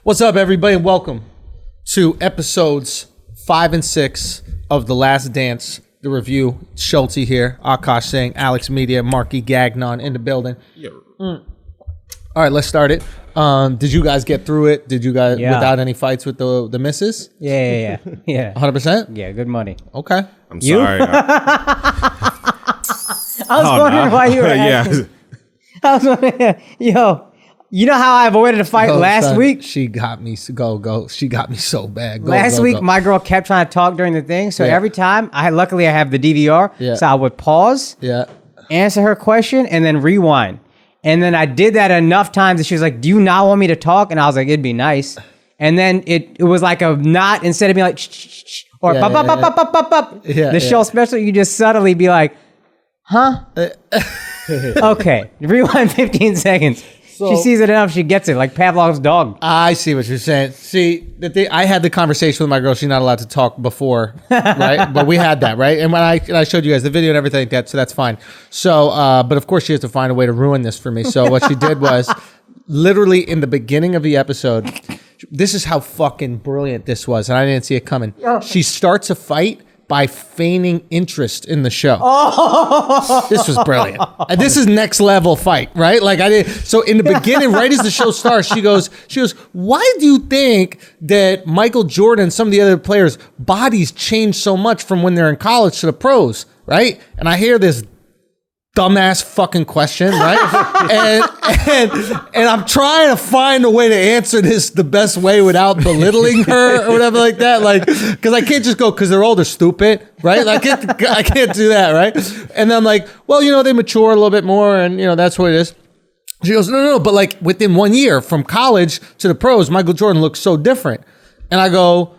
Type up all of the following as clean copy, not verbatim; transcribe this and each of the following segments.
What's up, everybody, and welcome to episodes 5 and 6 of The Last Dance, the review. Schulz here, Akaash Singh, AlexxMedia, Marky Gagnon in the building. All right, let's start it. Did you guys get through it? Did you guys without any fights with the misses? Yeah. 100%? Yeah, good money. Okay. I'm sorry. I was wondering why you were asking. I was wondering, you know how I avoided a fight last week? She got me. Go. She got me so bad. Last week, my girl kept trying to talk during the thing. So every time, luckily I have the DVR. So I would pause, answer her question, and then rewind. And then I did that enough times that she was like, do you not want me to talk? And I was like, it'd be nice. And then it was like a not, instead of being like, shh, or the show special, you just subtly be like, huh? Okay, rewind 15 seconds. So, she sees it enough, she gets it, like Pavlov's dog. I see what you're saying. See, I had the conversation with my girl. She's not allowed to talk before, right? But we had that, right? And when I showed you guys the video and everything like that, so that's fine. So, but of course she has to find a way to ruin this for me. So what she did was, literally in the beginning of the episode, this is how fucking brilliant this was, and I didn't see it coming. She starts a fight by feigning interest in the show. This was brilliant. And this is next level fight, right? Like I did. So in the beginning, right as the show starts, she goes, why do you think that Michael Jordan, some of the other players' bodies change so much from when they're in college to the pros, right? And I hear this dumbass fucking question, right? and I'm trying to find a way to answer this the best way without belittling her or whatever like that. Like, because I can't just go, because they're older, stupid, right? I can't do that, right? And then I'm like, well, they mature a little bit more and, that's what it is. She goes, no, but like within 1 year from college to the pros, Michael Jordan looks so different. And I go,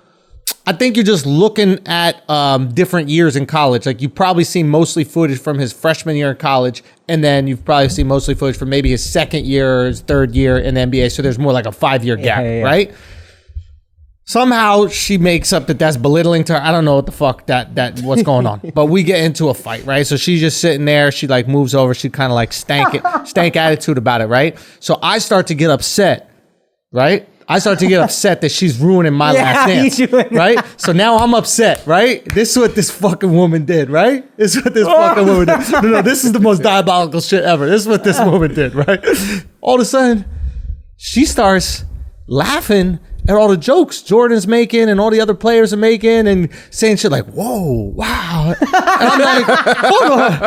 I think you're just looking at different years in college. Like you've probably seen mostly footage from his freshman year in college, and then you've probably seen mostly footage from maybe his second year or his third year in the NBA. So there's more like a 5-year gap, right? Somehow she makes up that that's belittling to her. I don't know what the fuck that what's going on. But we get into a fight, right? So she's just sitting there. She like moves over. She kind of like stank attitude about it, right? So I start to get upset, right? I start to get upset that she's ruining my last dance, right? So now I'm upset, right? This is what this fucking woman did, right? This is what this fucking woman did. No, this is the most diabolical shit ever. This is what this woman did, right? All of a sudden, she starts laughing at all the jokes Jordan's making and all the other players are making and saying shit like, whoa, wow. And I'm like, hold on.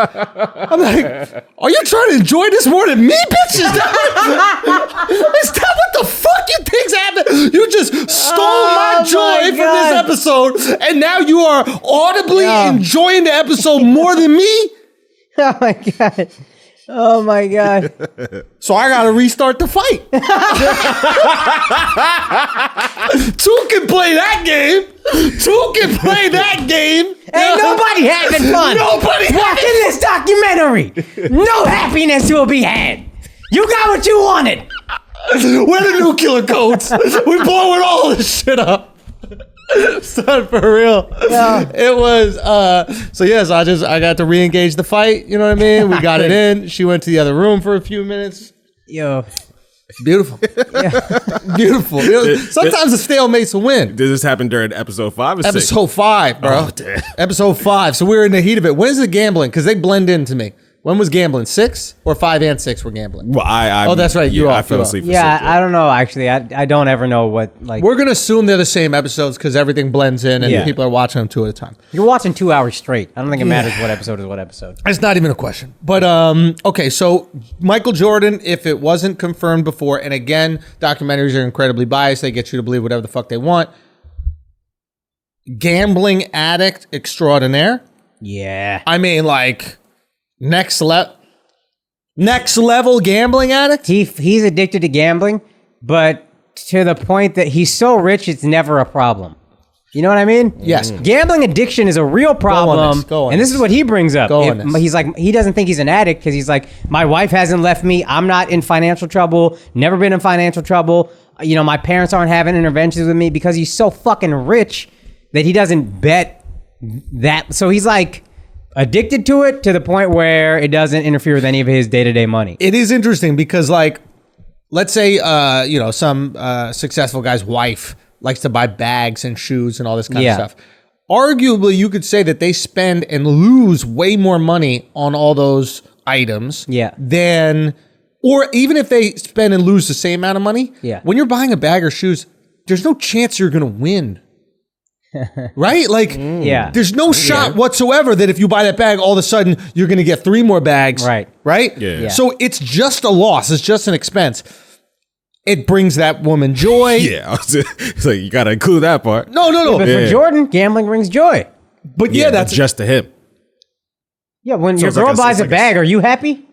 I'm like, are you trying to enjoy this more than me, bitch? Is that what the fuck you think's happening? You just stole my joy from this episode and now you are audibly enjoying the episode more than me? Oh my God. So I gotta restart the fight. Two can play that game. Ain't nobody having fun. Watching this documentary. No happiness will be had. You got what you wanted. We're the nuclear codes. We're blowing all this shit up. Son, for real. It was so I got to re-engage the fight, you know what I mean? We got it in. She went to the other room for a few minutes. Beautiful. Beautiful. Sometimes the stalemate's a win. Did this happen during episode 5 or 6? Episode 5, bro. Oh, damn. Episode 5. So we were in the heat of it. When's the gambling? Because they blend into me. When was gambling? 6 or 5 and 6 were gambling? Well, oh, that's right. I fell asleep for 6. I don't know, actually. I don't ever know what, like... We're going to assume they're the same episodes because everything blends in and people are watching them 2 at a time. You're watching 2 hours straight. I don't think it matters what episode is what episode. It's not even a question. But, okay, so Michael Jordan, if it wasn't confirmed before, and again, documentaries are incredibly biased. They get you to believe whatever the fuck they want. Gambling addict extraordinaire. Yeah. I mean, like, next level gambling addict? He's addicted to gambling, but to the point that he's so rich, it's never a problem. You know what I mean? Yes. Gambling addiction is a real problem. Go on and this is what he brings up. He's like, he doesn't think he's an addict because he's like, my wife hasn't left me. I'm not in financial trouble. Never been in financial trouble. My parents aren't having interventions with me because he's so fucking rich that he doesn't bet that. So he's like, addicted to it to the point where it doesn't interfere with any of his day-to-day money. It is interesting because, like, let's say, some successful guy's wife likes to buy bags and shoes and all this kind of stuff. Arguably, you could say that they spend and lose way more money on all those items than, or even if they spend and lose the same amount of money, when you're buying a bag or shoes, there's no chance you're going to win. Right? Like, there's no shot whatsoever that if you buy that bag, all of a sudden you're going to get 3 more bags. Right? Yeah. So it's just a loss. It's just an expense. It brings that woman joy. It's like, you got to include that part. No. But for Jordan, gambling brings joy. But that's just to him. Yeah, when your girl buys a bag, are you happy?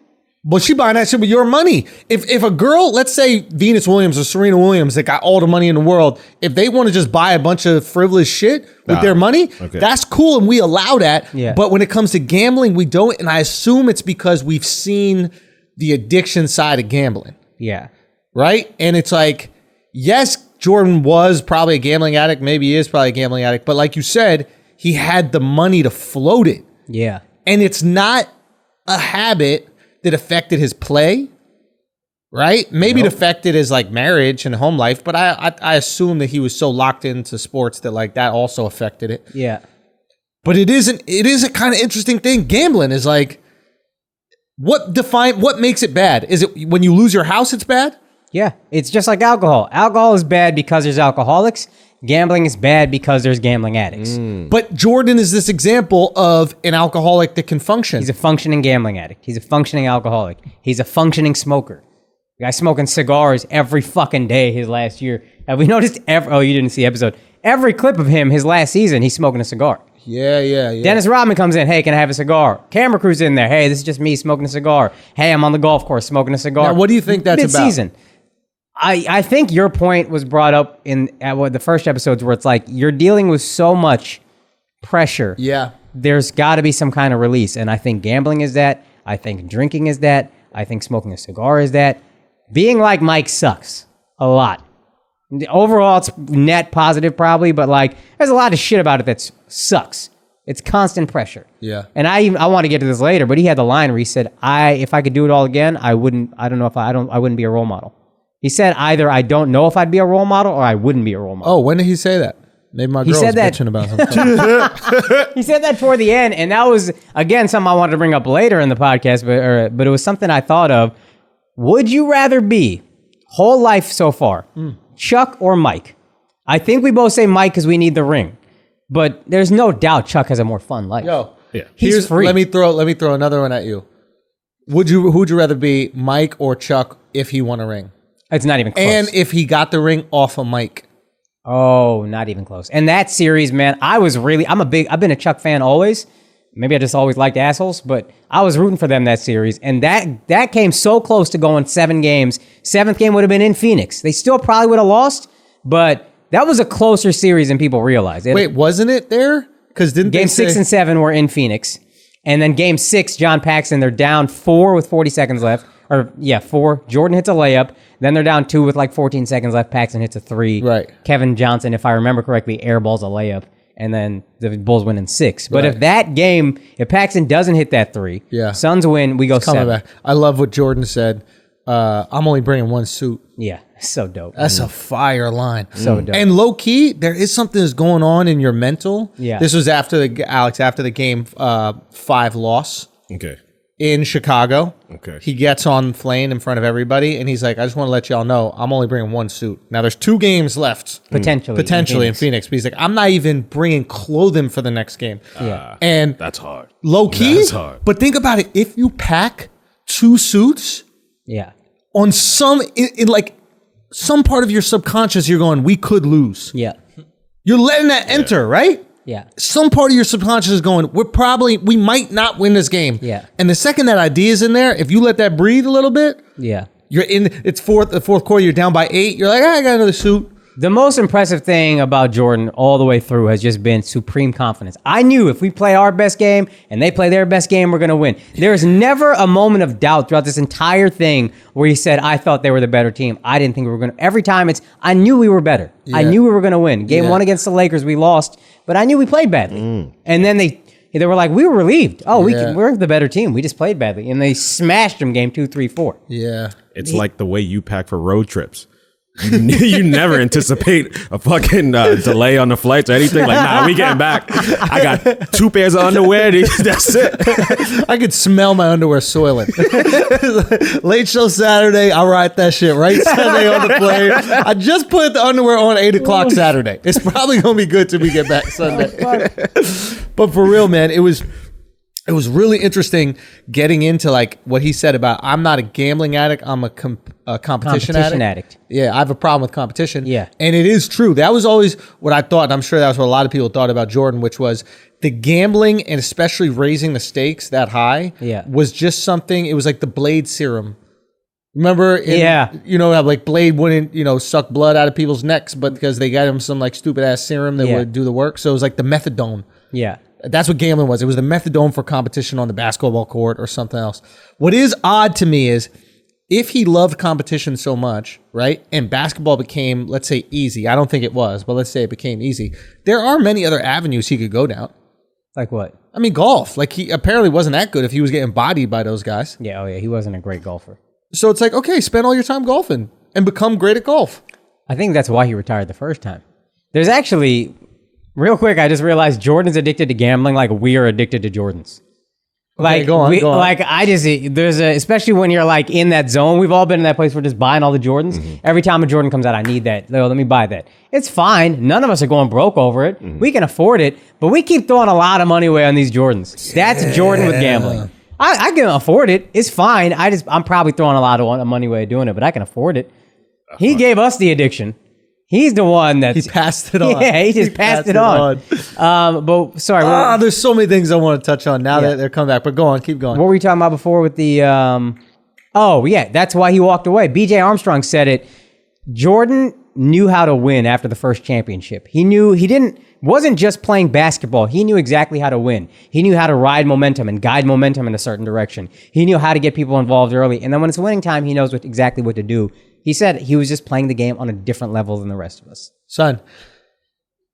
Well, she buying that shit with your money. If a girl, let's say Venus Williams or Serena Williams, that got all the money in the world, if they want to just buy a bunch of frivolous shit with their money, that's cool and we allow that. Yeah. But when it comes to gambling, we don't. And I assume it's because we've seen the addiction side of gambling. Yeah. Right? And it's like, yes, Jordan was probably a gambling addict. Maybe he is probably a gambling addict. But like you said, he had the money to float it. Yeah. And it's not a habit that affected his play, right? Maybe it affected his like marriage and home life, but I assume that he was so locked into sports that like that also affected it. Yeah. But it is a kind of interesting thing. Gambling is like, what makes it bad? Is it when you lose your house, it's bad? Yeah, it's just like alcohol. Alcohol is bad because there's alcoholics. Gambling is bad because there's gambling addicts. But Jordan is this example of an alcoholic that can function. He's a functioning gambling addict. He's a functioning alcoholic. He's a functioning smoker. The guy's smoking cigars every fucking day his last year. Have we noticed oh, you didn't see the episode. Every clip of him his last season, he's smoking a cigar. Yeah. Dennis Rodman comes in. Hey, can I have a cigar? Camera crew's in there. Hey, this is just me smoking a cigar. Hey, I'm on the golf course smoking a cigar. Now, what do you think that's about? Mid-season. I think your point was brought up at the first episodes where it's like you're dealing with so much pressure. Yeah. There's got to be some kind of release. And I think gambling is that. I think drinking is that. I think smoking a cigar is that. Being like Mike sucks a lot. Overall, it's net positive probably, but like there's a lot of shit about it that sucks. It's constant pressure. Yeah. And I want to get to this later, but he had the line where he said, if I could do it all again, I wouldn't be a role model. He said either I don't know if I'd be a role model or I wouldn't be a role model. Oh, when did he say that? Maybe my girl was bitching about something. He said that toward the end, and that was, again, something I wanted to bring up later in the podcast, but it was something I thought of. Would you rather be, whole life so far, Chuch or Mike? I think we both say Mike because we need the ring, but there's no doubt Chuch has a more fun life. He's free. Let me throw another one at you. Who'd you rather be, Mike or Chuch, if he won a ring? It's not even close. And if he got the ring off of Mike. Oh, not even close. And that series, man, I've been a Chuch fan always. Maybe I just always liked assholes, but I was rooting for them that series. And that came so close to going 7 games. 7th game would have been in Phoenix. They still probably would have lost, but that was a closer series than people realize. Wait, wasn't it there? Because didn't Game 6 and 7 were in Phoenix. And then Game 6, John Paxson, they're down 4 with 40 seconds left. 4. Jordan hits a layup. Then they're down 2 with like 14 seconds left. Paxson hits a 3. Right. Kevin Johnson, if I remember correctly, airballs a layup. And then the Bulls win in 6. But if Paxson doesn't hit that 3, Suns win, we go 7. Back. I love what Jordan said. I'm only bringing one suit. Yeah, so dope. That's a fire line. So dope. And low key, there is something that's going on in your mental. Yeah. This was after the game 5 loss. Okay. In Chicago. Okay. He gets on Flame in front of everybody, and he's like, I just want to let y'all know, I'm only bringing one suit. Now, there's 2 games left. Potentially in Phoenix. But he's like, I'm not even bringing clothing for the next game. And that's hard. Low key. That's hard. But think about it. If you pack 2 suits. Yeah. On in like some part of your subconscious, you're going, we could lose. Yeah. You're letting that enter, right? Yeah. Some part of your subconscious is going, we might not win this game. Yeah. And the second that idea is in there, if you let that breathe a little bit, you're in, the fourth quarter, you're down by 8. You're like, I got another suit. The most impressive thing about Jordan all the way through has just been supreme confidence. I knew if we play our best game and they play their best game, we're going to win. There's never a moment of doubt throughout this entire thing where he said, I thought they were the better team. I didn't think we were going to. Every time I knew we were better. I knew we were going to win. Game 1 against the Lakers, we lost, but I knew we played badly. And then They were like, we were relieved. Oh, we're the better team. We just played badly. And they smashed them game 2, 3, 4. Yeah. It's like the way you pack for road trips. You never anticipate a fucking delay on the flights or anything. Like, nah, we getting back. I got 2 pairs of underwear. That's it. I could smell my underwear soiling. Late show Saturday, I'll write that shit right Sunday on the plane. I just put the underwear on 8 o'clock Saturday. It's probably going to be good till we get back Sunday. But for real, man, it was really interesting getting into like what he said about I'm not a gambling addict, I'm a competition addict. Yeah, I have a problem with competition. Yeah. And it is true. That was always what I thought, and I'm sure that's what a lot of people thought about Jordan, which was the gambling and especially raising the stakes that high was just something, it was like the Blade serum. Remember, you know, how like Blade wouldn't, you know, suck blood out of people's necks, but because they got him some like stupid ass serum that would do the work. So it was like the methadone. Yeah. That's what gambling was. It was the methadone for competition on the basketball court or something else. What is odd to me is if he loved competition so much, right, and basketball became, let's say, easy. I don't think it was, but let's say it became easy. There are many other avenues he could go down. Like what? I mean, golf. Like he apparently wasn't that good if he was getting bodied by those guys. Yeah, he wasn't a great golfer. So it's like, okay, spend all your time golfing and become great at golf. I think that's why he retired the first time. There's actually... Real quick, I just realized Jordan's addicted to gambling like we are addicted to Jordans. Okay, go on. Like especially when you're like in that zone. We've all been in that place where we're just buying all the Jordans. Mm-hmm. Every time a Jordan comes out, I need that. Let me buy that. It's fine. None of us are going broke over it. Mm-hmm. We can afford it, but we keep throwing a lot of money away on these Jordans. That's Jordan with gambling. I can afford it. It's fine. I'm probably throwing a lot of money away doing it, but I can afford it. He gave us the addiction. He's the one that he passed it on. Yeah, he just passed it on. But sorry, there's so many things I want to touch on now that they're coming back. But go on, keep going. What were we talking about before with the? That's why he walked away. B.J. Armstrong said it. Jordan knew how to win after the first championship. He knew wasn't just playing basketball. He knew exactly how to win. He knew how to ride momentum and guide momentum in a certain direction. He knew how to get people involved early, and then when it's winning time, he knows exactly what to do. He said he was just playing the game on a different level than the rest of us. Son,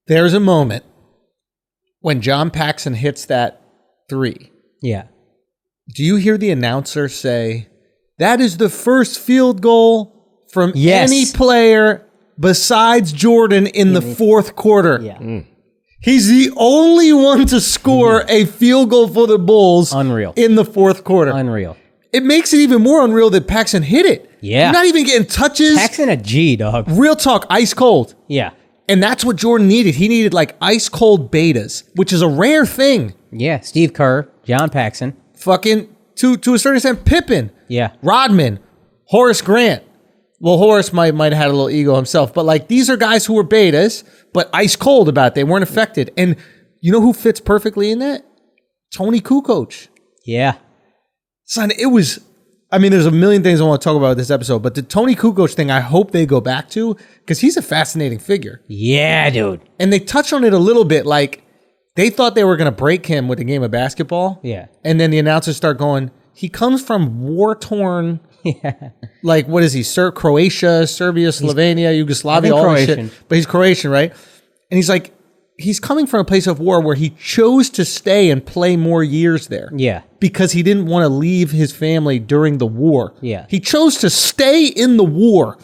there's a moment when John Paxson hits that 3. Yeah. Do you hear the announcer say, that is the first field goal from any player besides Jordan in the fourth quarter? Yeah. He's the only one to score a field goal for the Bulls in the fourth quarter. Unreal. It makes it even more unreal that Paxson hit it. Yeah. You're not even getting touches. Paxson a G, dog. Real talk, ice cold. Yeah. And that's what Jordan needed. He needed like ice cold betas, which is a rare thing. Yeah. Steve Kerr, John Paxson. Fucking, to a certain extent, Pippen. Yeah. Rodman. Horace Grant. Well, Horace might have had a little ego himself, but like these are guys who were betas, but ice cold about it. They weren't affected. And you know who fits perfectly in that? Tony Kukoc. Yeah. Son, it was, I mean, there's a million things I want to talk about with this episode, but the Tony Kukoc thing, I hope they go back to, because he's a fascinating figure. Yeah, dude. And they touch on it a little bit, like, they thought they were going to break him with a game of basketball. Yeah. And then the announcers start going, he comes from war-torn, like, what is he, Croatia, Serbia, Slovenia, Yugoslavia, all this shit. But he's Croatian, right? And he's like, he's coming from a place of war where he chose to stay and play more years there. Yeah. Because he didn't want to leave his family during the war. Yeah. He chose to stay in the war.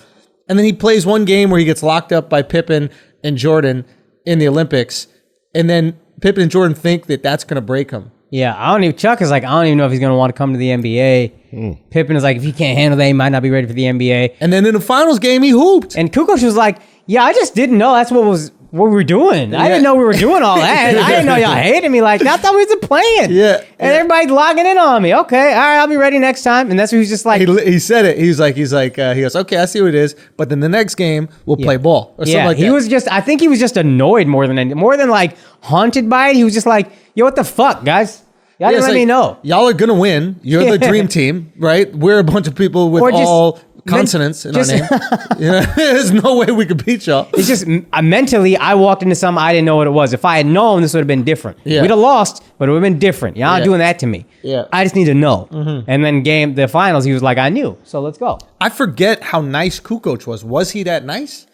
And then he plays one game where he gets locked up by Pippen and Jordan in the Olympics. And then Pippen and Jordan think that that's going to break him. Yeah. Chuck is like, I don't even know if he's going to want to come to the NBA. Pippen is like, if he can't handle that, he might not be ready for the NBA. And then in the finals game, he hooped. And Kukoc was like, yeah, I just didn't know that's what we were doing. I didn't know we were doing all that. I didn't know y'all hated me like that. I thought we was playing. Yeah. And everybody's logging in on me. Okay, all right, I'll be ready next time. And that's what he was just like. He said it. He goes, okay, I see what it is. But then the next game, we'll play ball or something like that. He was just, I think he was just annoyed more than like haunted by it. He was just like, yo, what the fuck, guys? Y'all didn't let me know. Y'all are going to win. You're the dream team, right? We're a bunch of people with all consonants in our name. There's no way we could beat y'all. It's just mentally, I walked into something I didn't know what it was. If I had known, this would have been different. Yeah. We'd have lost, but it would have been different. Y'all not doing that to me. Yeah. I just need to know. Mm-hmm. And then the finals, he was like, I knew, so let's go. I forget how nice Kukoc was. Was he that nice?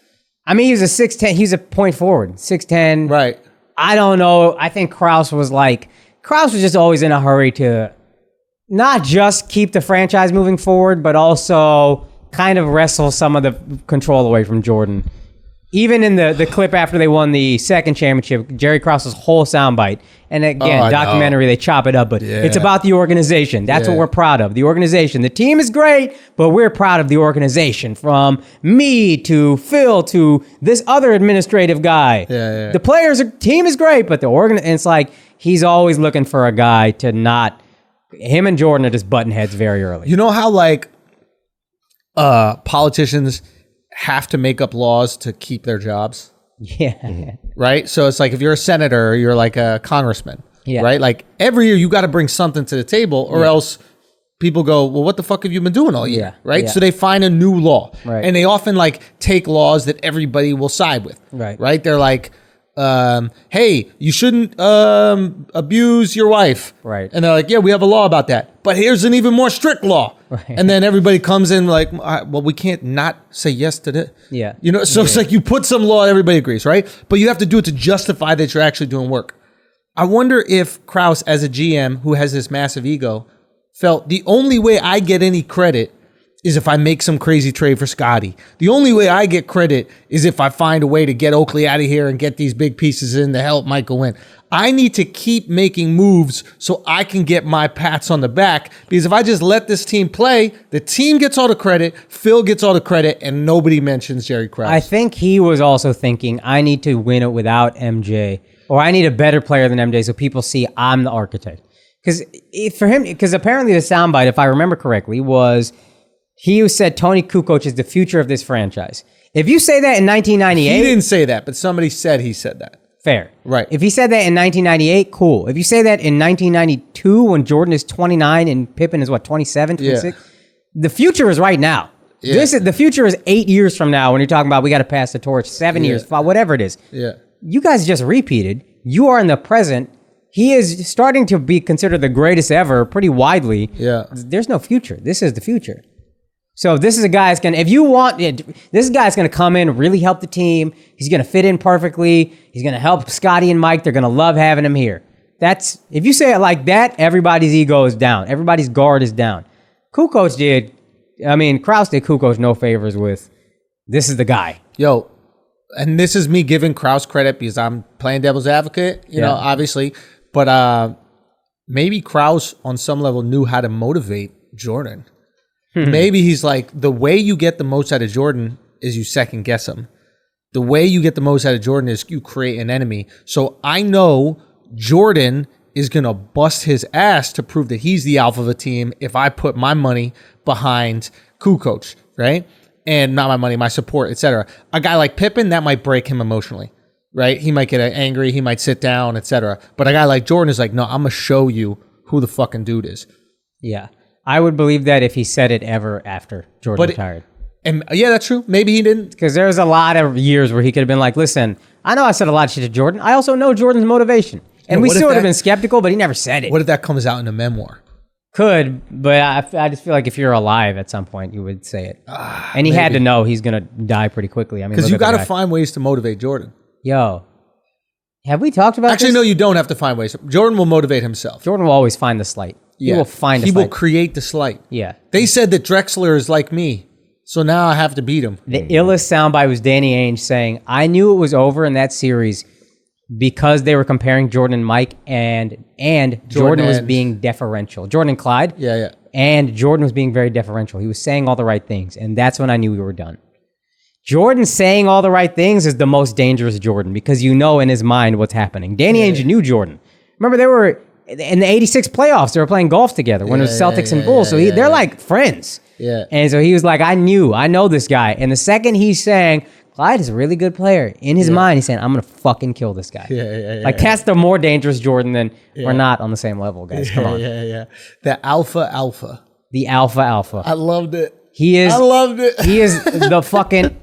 I mean, he was a 6'10". He's a point forward, 6'10". Right. I don't know. I think Krause was like Krause was just always in a hurry to not just keep the franchise moving forward, but also kind of wrestle some of the control away from Jordan. Even in the clip after they won the second championship, Jerry Krause's whole soundbite, and again, documentary, they chop it up, but it's about the organization. That's what we're proud of, the organization. The team is great, but we're proud of the organization. From me to Phil to this other administrative guy. The players, team is great, but it's like he's always looking for a guy to not. Him and Jordan are just button heads very early. You know how like politicians have to make up laws to keep their jobs? Yeah. Right? So it's like if you're a senator or you're like a congressman, right? Like every year you got to bring something to the table or else people go, well, what the fuck have you been doing all year? Right? Yeah. So they find a new law. Right. And they often like take laws that everybody will side with. Right? They're like, hey, you shouldn't abuse your wife. Right. And they're like, yeah, we have a law about that. But here's an even more strict law. Right. And then everybody comes in like, all right, well, we can't not say yes to that. Yeah. You know, so it's like you put some law, everybody agrees, right? But you have to do it to justify that you're actually doing work. I wonder if Krause, as a GM who has this massive ego, felt the only way I get any credit is if I make some crazy trade for Scotty. The only way I get credit is if I find a way to get Oakley out of here and get these big pieces in to help Michael win. I need to keep making moves so I can get my pats on the back, because if I just let this team play, the team gets all the credit, Phil gets all the credit, and nobody mentions Jerry Krause. I think he was also thinking, I need to win it without MJ, or I need a better player than MJ so people see I'm the architect. Because apparently the soundbite, if I remember correctly, was he said Tony Kukoc is the future of this franchise. If you say that in 1998... He didn't say that, but somebody said he said that. Fair. Right. If he said that in 1998, cool. If you say that in 1992 when Jordan is 29 and Pippen is 27, 26, the future is right now. Yeah. The future is 8 years from now when you're talking about we got to pass the torch, 7 years, 5, whatever it is. Yeah. You guys just repeated. You are in the present. He is starting to be considered the greatest ever pretty widely. Yeah. There's no future. This is the future. So this is a guy that's going to, this guy's going to come in, really help the team. He's going to fit in perfectly. He's going to help Scotty and Mike. They're going to love having him here. If you say it like that, everybody's ego is down. Everybody's guard is down. Krause did Kukoc no favors with, this is the guy. Yo, and this is me giving Krause credit because I'm playing devil's advocate, you know, obviously. But maybe Krause on some level knew how to motivate Jordan. Maybe he's like, the way you get the most out of Jordan is you second guess him. The way you get the most out of Jordan is you create an enemy. So I know Jordan is going to bust his ass to prove that he's the alpha of a team if I put my money behind Kukoc, right? And not my money, my support, etc. A guy like Pippen, that might break him emotionally, right? He might get angry, he might sit down, etc. But a guy like Jordan is like, no, I'm going to show you who the fucking dude is. Yeah. I would believe that if he said it ever after Jordan retired. And yeah, that's true. Maybe he didn't. Because there was a lot of years where he could have been like, listen, I know I said a lot of shit to Jordan. I also know Jordan's motivation. And we still would have been skeptical, but he never said it. What if that comes out in a memoir? Could, but I just feel like if you're alive at some point, you would say it. And he had to know he's going to die pretty quickly. I mean, because you got to find ways to motivate Jordan. Yo. Have we talked about Actually, this? no, you don't have to find ways. Jordan will motivate himself. Jordan will always find the slight. Yeah. He will find a He slight. will create the slight. Yeah. They said that Drexler is like me, so now I have to beat him. The illest soundbite was Danny Ainge saying, I knew it was over in that series because they were comparing Jordan and Mike and Jordan was being deferential. Jordan and Clyde. Yeah. And Jordan was being very deferential. He was saying all the right things, and that's when I knew we were done. Jordan saying all the right things is the most dangerous Jordan because you know in his mind what's happening. Danny Ainge knew Jordan. Remember, they were in the 86 playoffs, they were playing golf together when it was Celtics and Bulls. So they're like friends. Yeah. And so he was like, I know this guy. And the second he's saying, Clyde is a really good player, in his mind, he's saying, I'm going to fucking kill this guy. Like, that's the more dangerous Jordan than we're not on the same level, guys. Come on. The alpha. The alpha. I loved it. I loved it. He is the fucking,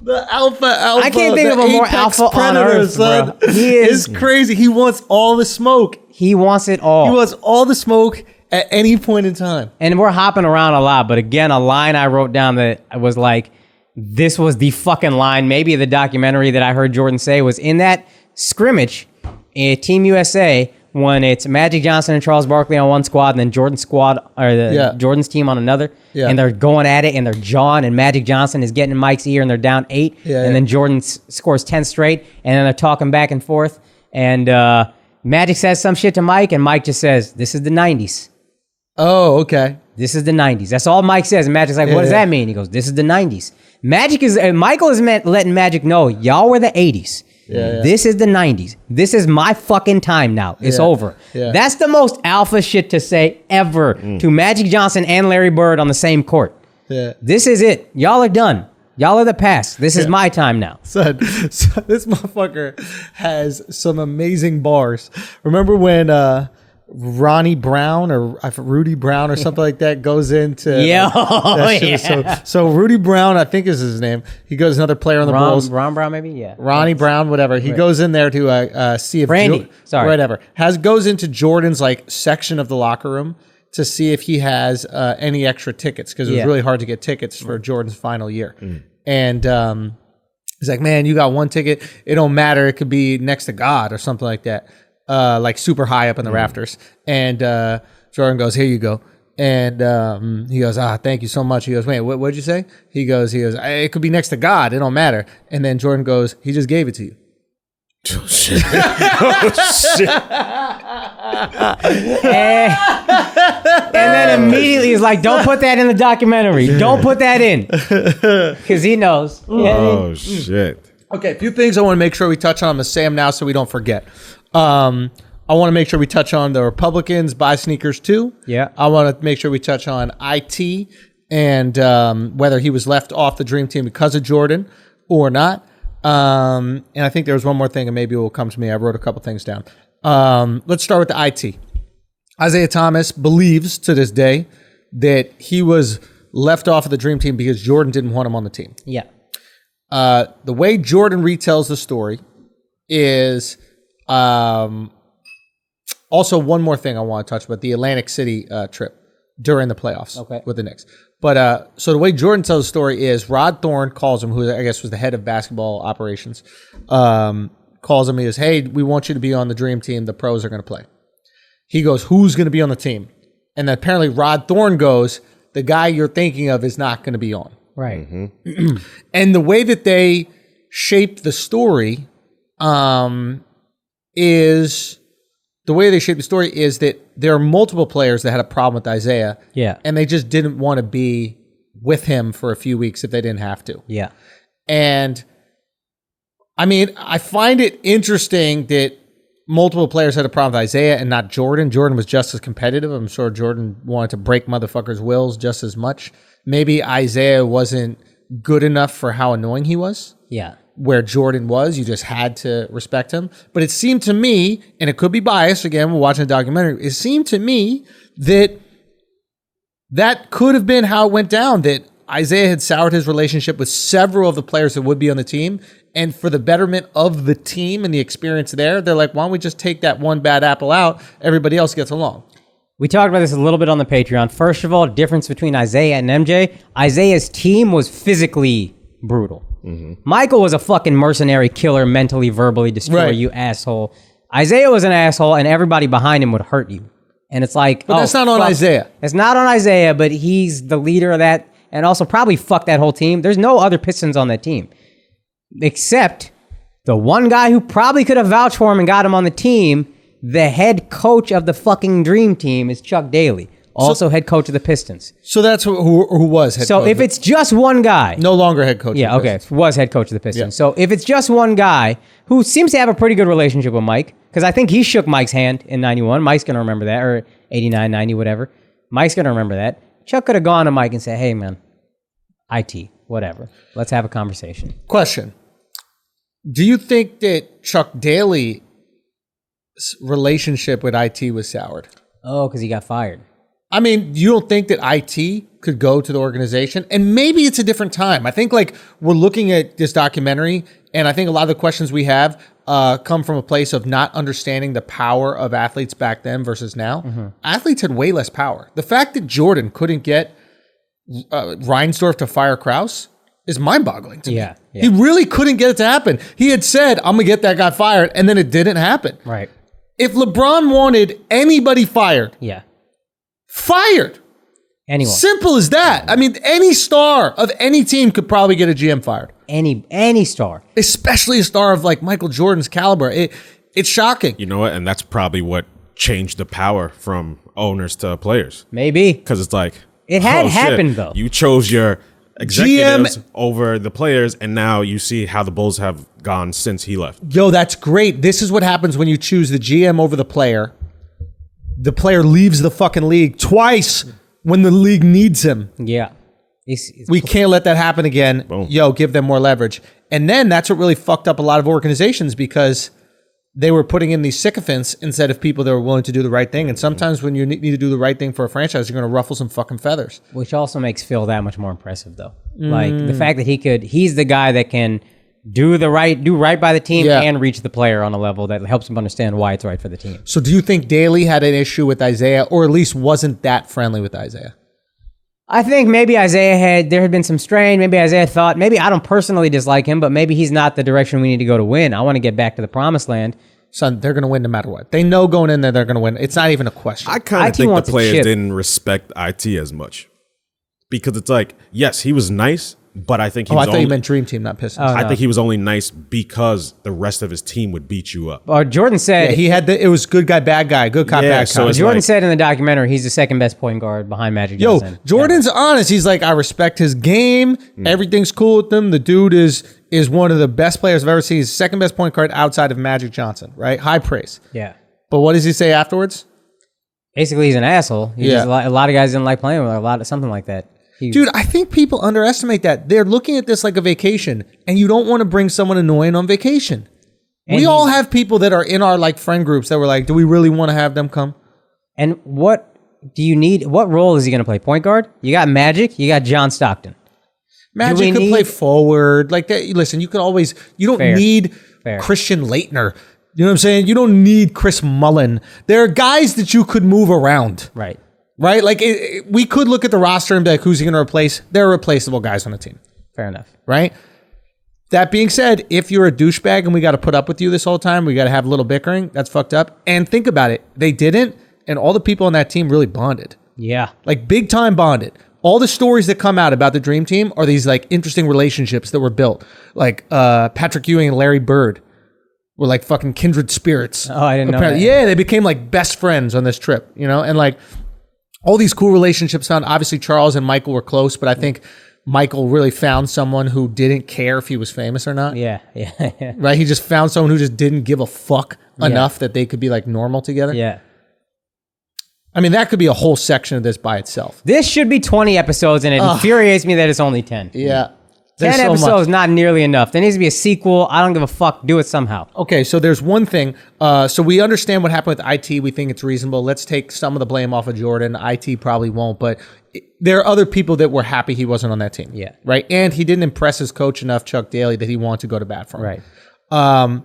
the alpha. I can't think of a more alpha predator, on earth, son. Bro. He is crazy. He wants all the smoke. He wants it all. He wants all the smoke at any point in time. And we're hopping around a lot, but again, a line I wrote down that was like, this was the fucking line, maybe the documentary that I heard Jordan say was in that scrimmage, Team USA, when it's Magic Johnson and Charles Barkley on one squad, and then Jordan's Jordan's team on another, and they're going at it, and they're jawing, and Magic Johnson is getting in Mike's ear, and they're down 8, and then Jordan scores 10 straight, and then they're talking back and forth, and Magic says some shit to Mike, and Mike just says, "This is the 90s." Oh, okay. This is the 90s. That's all Mike says. And Magic's like, what does that mean? He goes, this is the 90s. Michael is letting Magic know, y'all were the 80s. This is the 90s. This is my fucking time now. It's over. That's the most alpha shit to say ever to Magic Johnson and Larry Bird on the same court. This is it. Y'all are done. Y'all are the past. This is my time now. So this motherfucker has some amazing bars. Remember when Ronnie Brown or Rudy Brown or something like that goes into so Rudy Brown, I think is his name. He goes another player on the Bulls. Ron Brown, maybe, Ronnie Brown, whatever. He goes in there to see if whatever goes into Jordan's like section of the locker room to see if he has any extra tickets because it was really hard to get tickets for Jordan's final year. And he's like, man, you got one ticket. It don't matter. It could be next to God or something like that. Like super high up in the rafters. And Jordan goes, here you go. And he goes, thank you so much. He goes, wait, what'd you say? He goes, it could be next to God. It don't matter. And then Jordan goes, he just gave it to you. Oh, shit. Oh, shit. And then immediately he's like, don't put that in the documentary. Don't put that in. Because he knows. Oh, shit. Okay, a few things I want to make sure we touch on. I'm going to say them now so we don't forget. I want to make sure we touch on the Republicans buy sneakers too. Yeah. I want to make sure we touch on IT and whether he was left off the Dream Team because of Jordan or not. And I think there was one more thing, and maybe it will come to me. I wrote a couple things down. Let's start with the IT. Isaiah Thomas believes to this day that he was left off of the Dream Team because Jordan didn't want him on the team. Yeah. The way Jordan retells the story is also one more thing I want to touch about the Atlantic City trip during the playoffs with the Knicks. But so the way Jordan tells the story is Rod Thorne calls him, who I guess was the head of basketball operations, calls him. He goes, hey, we want you to be on the Dream Team. The pros are going to play. He goes, who's going to be on the team? And then apparently Rod Thorne goes, the guy you're thinking of is not going to be on. Right. Mm-hmm. And the way that they shaped the story is that there are multiple players that had a problem with Isaiah. Yeah. And they just didn't want to be with him for a few weeks if they didn't have to. Yeah. And I mean, I find it interesting that multiple players had a problem with Isaiah and not Jordan. Jordan was just as competitive. I'm sure Jordan wanted to break motherfuckers' wills just as much. Maybe Isaiah wasn't good enough for how annoying he was. Yeah. Where Jordan was, you just had to respect him. But it seemed to me, and it could be biased, again, we're watching a documentary, it seemed to me that could have been how it went down, that Isaiah had soured his relationship with several of the players that would be on the team, and for the betterment of the team and the experience there, they're like, why don't we just take that one bad apple out, everybody else gets along. We talked about this a little bit on the Patreon. First of all, difference between Isaiah and MJ. Isaiah's team was physically brutal. Mm-hmm. Michael was a fucking mercenary killer, mentally, verbally destroy you asshole. Isaiah was an asshole, and everybody behind him would hurt you. And it's like, but that's not on Isaiah. It's not on Isaiah, but he's the leader of that, and also probably fucked that whole team. There's no other Pistons on that team, except the one guy who probably could have vouched for him and got him on the team. The head coach of the fucking Dream Team is Chuck Daly. Also head coach of the Pistons. So that's who was head coach. So if it's just one guy. No longer head coach. Yeah, okay. Was head coach of the Pistons. Yeah. So if it's just one guy who seems to have a pretty good relationship with Mike, because I think he shook Mike's hand in 91. Mike's going to remember that, or 89, 90, whatever. Mike's going to remember that. Chuck could have gone to Mike and said, hey, man, IT, whatever. Let's have a conversation. Question. Do you think that Chuck Daly's relationship with IT was soured? Oh, because he got fired. I mean, you don't think that IT could go to the organization? And maybe it's a different time. I think like we're looking at this documentary, and I think a lot of the questions we have come from a place of not understanding the power of athletes back then versus now. Mm-hmm. Athletes had way less power. The fact that Jordan couldn't get Reinsdorf to fire Krause is mind-boggling to me. Yeah. He really couldn't get it to happen. He had said, I'm going to get that guy fired, and then it didn't happen. Right. If LeBron wanted anybody fired, fired. Anyone. Simple as that. I mean, any star of any team could probably get a GM fired. Any star. Especially a star of like Michael Jordan's caliber. It's shocking. You know what? And that's probably what changed the power from owners to players. Maybe. Because it's like... It had happened, though. You chose your executives over the players, and now you see how the Bulls have gone since he left. Yo, that's great. This is what happens when you choose the GM over the player. The player leaves the fucking league twice when the league needs him. Yeah. We can't let that happen again. Boom. Yo, give them more leverage. And then that's what really fucked up a lot of organizations because they were putting in these sycophants instead of people that were willing to do the right thing. And sometimes when you need to do the right thing for a franchise, you're going to ruffle some fucking feathers. Which also makes Phil that much more impressive, though. Like the fact that he's the guy that can do right by the team and reach the player on a level that helps him understand why it's right for the team. So do you think Daly had an issue with Isaiah, or at least wasn't that friendly with Isaiah? I think maybe there had been some strain. Maybe Isaiah thought, maybe I don't personally dislike him, but maybe he's not the direction we need to go to win. I want to get back to the promised land. Son, they're going to win no matter what. They know going in there they're going to win. It's not even a question. I kind of think the players didn't respect IT as much. Because it's like, yes, he was nice, but I think he was I thought you meant Dream Team, not Pistons. I think he was only nice because the rest of his team would beat you up. Jordan said... he had it was good guy, bad guy, good cop, bad cop. So Jordan said in the documentary he's the second best point guard behind Magic Johnson. Jordan's honest. He's like, I respect his game. Everything's cool with him. The dude is one of the best players I've ever seen. He's second best point guard outside of Magic Johnson, right? High praise. Yeah. But what does he say afterwards? Basically, he's an asshole. A lot of guys didn't like playing with him, something like that. Dude, I think people underestimate that. They're looking at this like a vacation, and you don't want to bring someone annoying on vacation. And we all have people that are in our like friend groups that were like, do we really want to have them come? And what do you need? What role is he going to play? Point guard? You got Magic. You got John Stockton. Magic could play forward. Like that. Listen, you don't need Christian Laettner. You know what I'm saying? You don't need Chris Mullen. There are guys that you could move around. Right. Right? Like, we could look at the roster and be like, who's he going to replace? There are replaceable guys on the team. Fair enough. Right? That being said, if you're a douchebag and we got to put up with you this whole time, we got to have a little bickering, that's fucked up. And think about it. They didn't, and all the people on that team really bonded. Yeah. Like, big time bonded. All the stories that come out about the Dream Team are these, like, interesting relationships that were built. Like, Patrick Ewing and Larry Bird were, like, fucking kindred spirits. Oh, I didn't know that. Yeah, they became, like, best friends on this trip, you know? And, like... all these cool relationships found. Obviously, Charles and Michael were close, but I think Michael really found someone who didn't care if he was famous or not. Yeah. Right? He just found someone who just didn't give a fuck enough that they could be like normal together. Yeah. I mean, that could be a whole section of this by itself. This should be 20 episodes, and it infuriates me that it's only 10. Yeah. 10 episodes is not nearly enough. There needs to be a sequel. I don't give a fuck. Do it somehow. Okay, so there's one thing. So we understand what happened with IT. We think it's reasonable. Let's take some of the blame off of Jordan. IT probably won't, but there are other people that were happy he wasn't on that team. Yeah. Right? And he didn't impress his coach enough, Chuck Daly, that he wanted to go to bat for him. Right.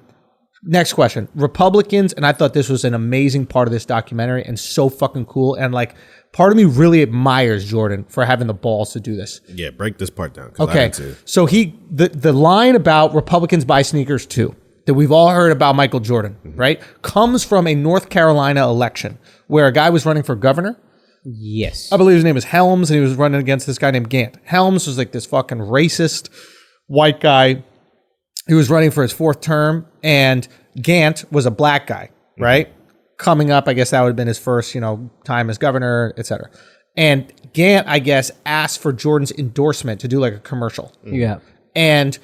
Next question. Republicans, and I thought this was an amazing part of this documentary and so fucking cool. And like, part of me really admires Jordan for having the balls to do this. Yeah, break this part down. Okay. So the line about Republicans buy sneakers too, that we've all heard about Michael Jordan, right? Comes from a North Carolina election where a guy was running for governor. Yes. I believe his name is Helms, and he was running against this guy named Gant. Helms was like this fucking racist white guy. He was running for his fourth term, and Gant was a black guy, right? Coming up, I guess that would have been his first, time as governor, et cetera. And Gant, I guess, asked for Jordan's endorsement to do like a commercial. Yeah. And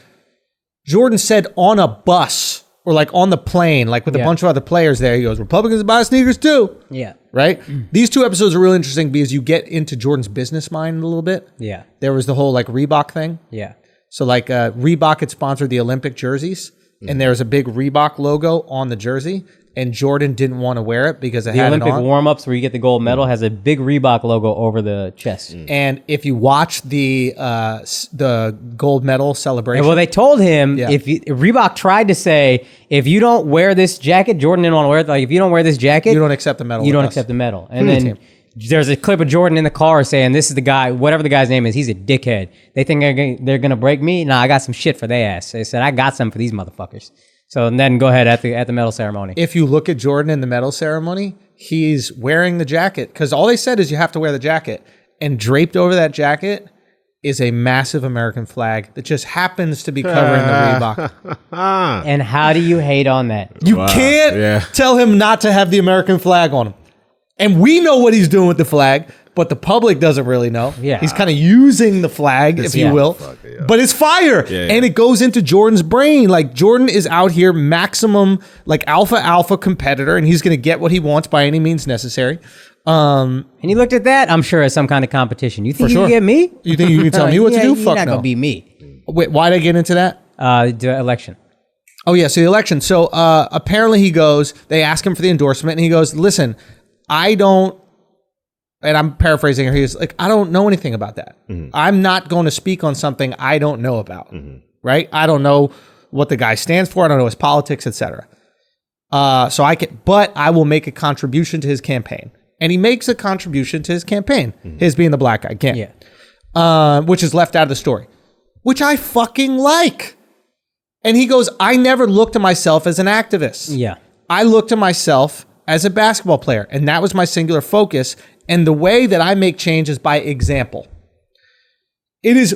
Jordan said on a bus or like on the plane, like with a bunch of other players there, he goes, Republicans buy sneakers too. Yeah. Right? These two episodes are really interesting because you get into Jordan's business mind a little bit. Yeah. There was the whole like Reebok thing. Yeah. So like Reebok had sponsored the Olympic jerseys, and there was a big Reebok logo on the jersey, and Jordan didn't want to wear it because it had Olympic it on. warm-ups where you get the gold medal has a big Reebok logo over the chest. And if you watch the gold medal celebration, Well, they told him Reebok tried to say, if you don't wear this jacket, Jordan didn't want to wear it. Like, if you don't wear this jacket, you don't accept the medal. You don't accept the medal. And then there's a clip of Jordan in the car saying, this is the guy, whatever the guy's name is, he's a dickhead. They think they're going to break me? Nah, I got some shit for their ass. They said, I got some for these motherfuckers. So then go ahead at the medal ceremony. If you look at Jordan in the medal ceremony, he's wearing the jacket because all they said is you have to wear the jacket. And draped over that jacket is a massive American flag that just happens to be covering the Reebok. And how do you hate on that? You can't tell him not to have the American flag on him. And we know what he's doing with the flag, but the public doesn't really know. Yeah. He's kind of using the flag, if you will. But it's fire. Yeah. And it goes into Jordan's brain. Like, Jordan is out here maximum, like, alpha competitor, and he's going to get what he wants by any means necessary. And he looked at that, I'm sure, as some kind of competition. You think you can get me? You think you can tell me what to do? Fuck no. You're not going to beat me. Wait, why'd I get into that? The election. Oh, yeah, so the election. So apparently they ask him for the endorsement, and he goes, listen, I don't, and I'm paraphrasing here, he's like, I don't know anything about that. Mm-hmm. I'm not going to speak on something I don't know about, right? I don't know what the guy stands for. I don't know his politics, etc. But I will make a contribution to his campaign. And he makes a contribution to his campaign, his being the black guy, again, which is left out of the story, which I fucking like. And he goes, I never looked at myself as an activist. Yeah. I looked at myself as a basketball player, and that was my singular focus. And the way that I make change is by example. It is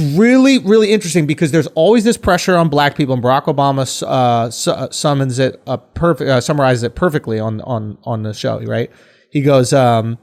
really, really interesting because there's always this pressure on black people, and Barack Obama summarizes it perfectly on the show, right? He goes, that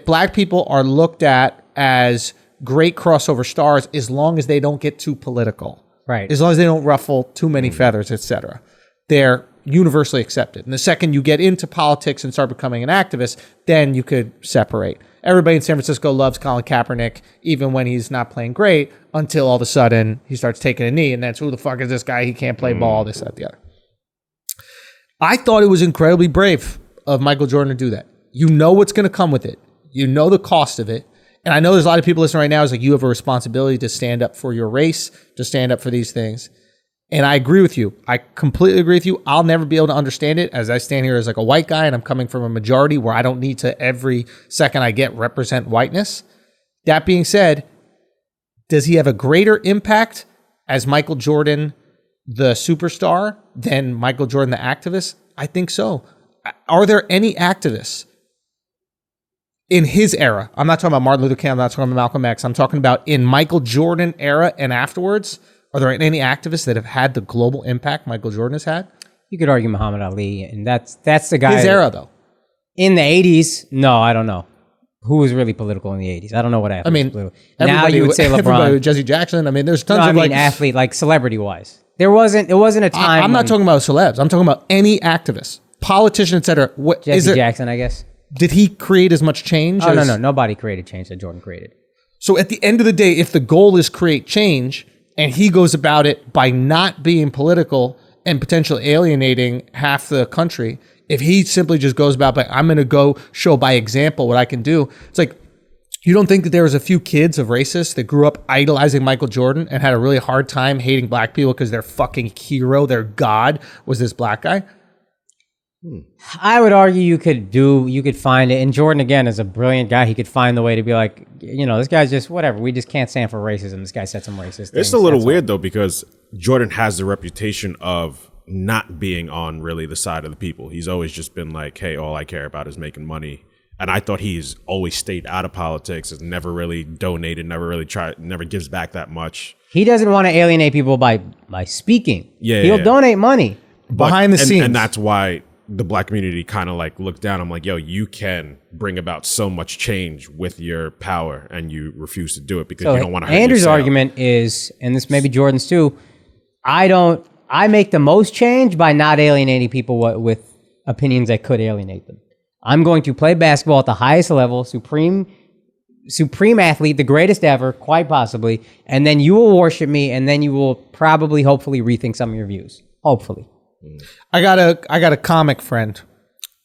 black people are looked at as great crossover stars as long as they don't get too political. Right. As long as they don't ruffle too many feathers, etc. They're universally accepted. And the second you get into politics and start becoming an activist, then you could separate. Everybody in San Francisco loves Colin Kaepernick, even when he's not playing great, until all of a sudden he starts taking a knee, and that's, who the fuck is this guy? He can't play ball, this, that, the other. I thought it was incredibly brave of Michael Jordan to do that. You know what's going to come with it. You know the cost of it. And I know there's a lot of people listening right now. It's like, you have a responsibility to stand up for your race, to stand up for these things. And I agree with you. I completely agree with you. I'll never be able to understand it as I stand here as like a white guy, and I'm coming from a majority where I don't need to every second I get represent whiteness. That being said, does he have a greater impact as Michael Jordan, the superstar, than Michael Jordan, the activist? I think so. Are there any activists in his era? I'm not talking about Martin Luther King. I'm not talking about Malcolm X. I'm talking about in Michael Jordan era and afterwards. Are there any activists that have had the global impact Michael Jordan has had? You could argue Muhammad Ali, and that's the guy. His era, though. In the 80s, no, I don't know. Who was really political in the 80s? I don't know what athletes were political. Now you would say LeBron. Jesse Jackson. I mean, there's tons of athlete, like celebrity-wise. It wasn't a time. I'm not talking about celebs. I'm talking about any activist, politician, etc. Jesse Jackson, I guess. Did he create as much change? Oh, no. Nobody created change that Jordan created. So at the end of the day, if the goal is create change, and he goes about it by not being political and potentially alienating half the country, if he simply just goes about, I'm going to go show by example what I can do. It's like, you don't think that there was a few kids of racists that grew up idolizing Michael Jordan and had a really hard time hating black people because their fucking hero, their god, was this black guy? I would argue you could find it. And Jordan, again, is a brilliant guy. He could find the way to be like, this guy's just whatever. We just can't stand for racism. This guy said some racist things. It's a little weird, though, because Jordan has the reputation of not being on really the side of the people. He's always just been like, hey, all I care about is making money. And I thought he's always stayed out of politics, has never really donated, never really tried, never gives back that much. He doesn't want to alienate people by speaking. He'll donate money. Behind the scenes. And that's why the black community kind of like looked down. I'm like, yo, you can bring about so much change with your power, and you refuse to do it because you don't want to hurt Andrew's yourself. argument is, and this may be Jordan's too, I make the most change by not alienating people with opinions that could alienate them. I'm going to play basketball at the highest level, supreme athlete, the greatest ever, quite possibly, and then you will worship me, and then you will probably, hopefully, rethink some of your views. Hopefully. I got a comic friend,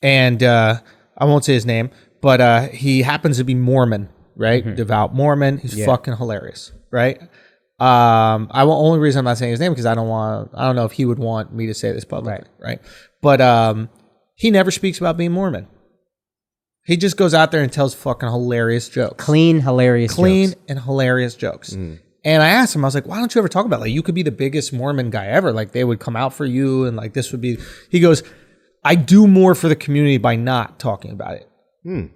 and I won't say his name, but he happens to be Mormon, right? Mm-hmm. Devout Mormon. He's fucking hilarious, right? Only reason I'm not saying his name because I don't know if he would want me to say this publicly, right? But he never speaks about being Mormon. He just goes out there and tells fucking hilarious jokes. Clean, hilarious jokes. And hilarious jokes. Mm. And I asked him, I was like, why don't you ever talk about, like, you could be the biggest Mormon guy ever. Like, they would come out for you and, like, this would be... He goes, I do more for the community by not talking about it.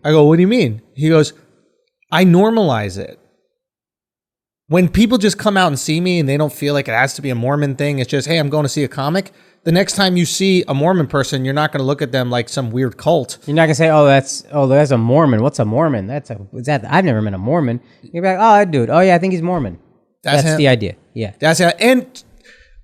I go, what do you mean? He goes, I normalize it. When people just come out and see me and they don't feel like it has to be a Mormon thing, it's just, hey, I'm going to see a comic. The next time you see a Mormon person, you're not going to look at them like some weird cult. You're not going to say, that's a Mormon. What's a Mormon? I've never met a Mormon. You're like, oh, that dude. Oh, yeah, I think he's Mormon. That's the idea. Yeah. That's it. And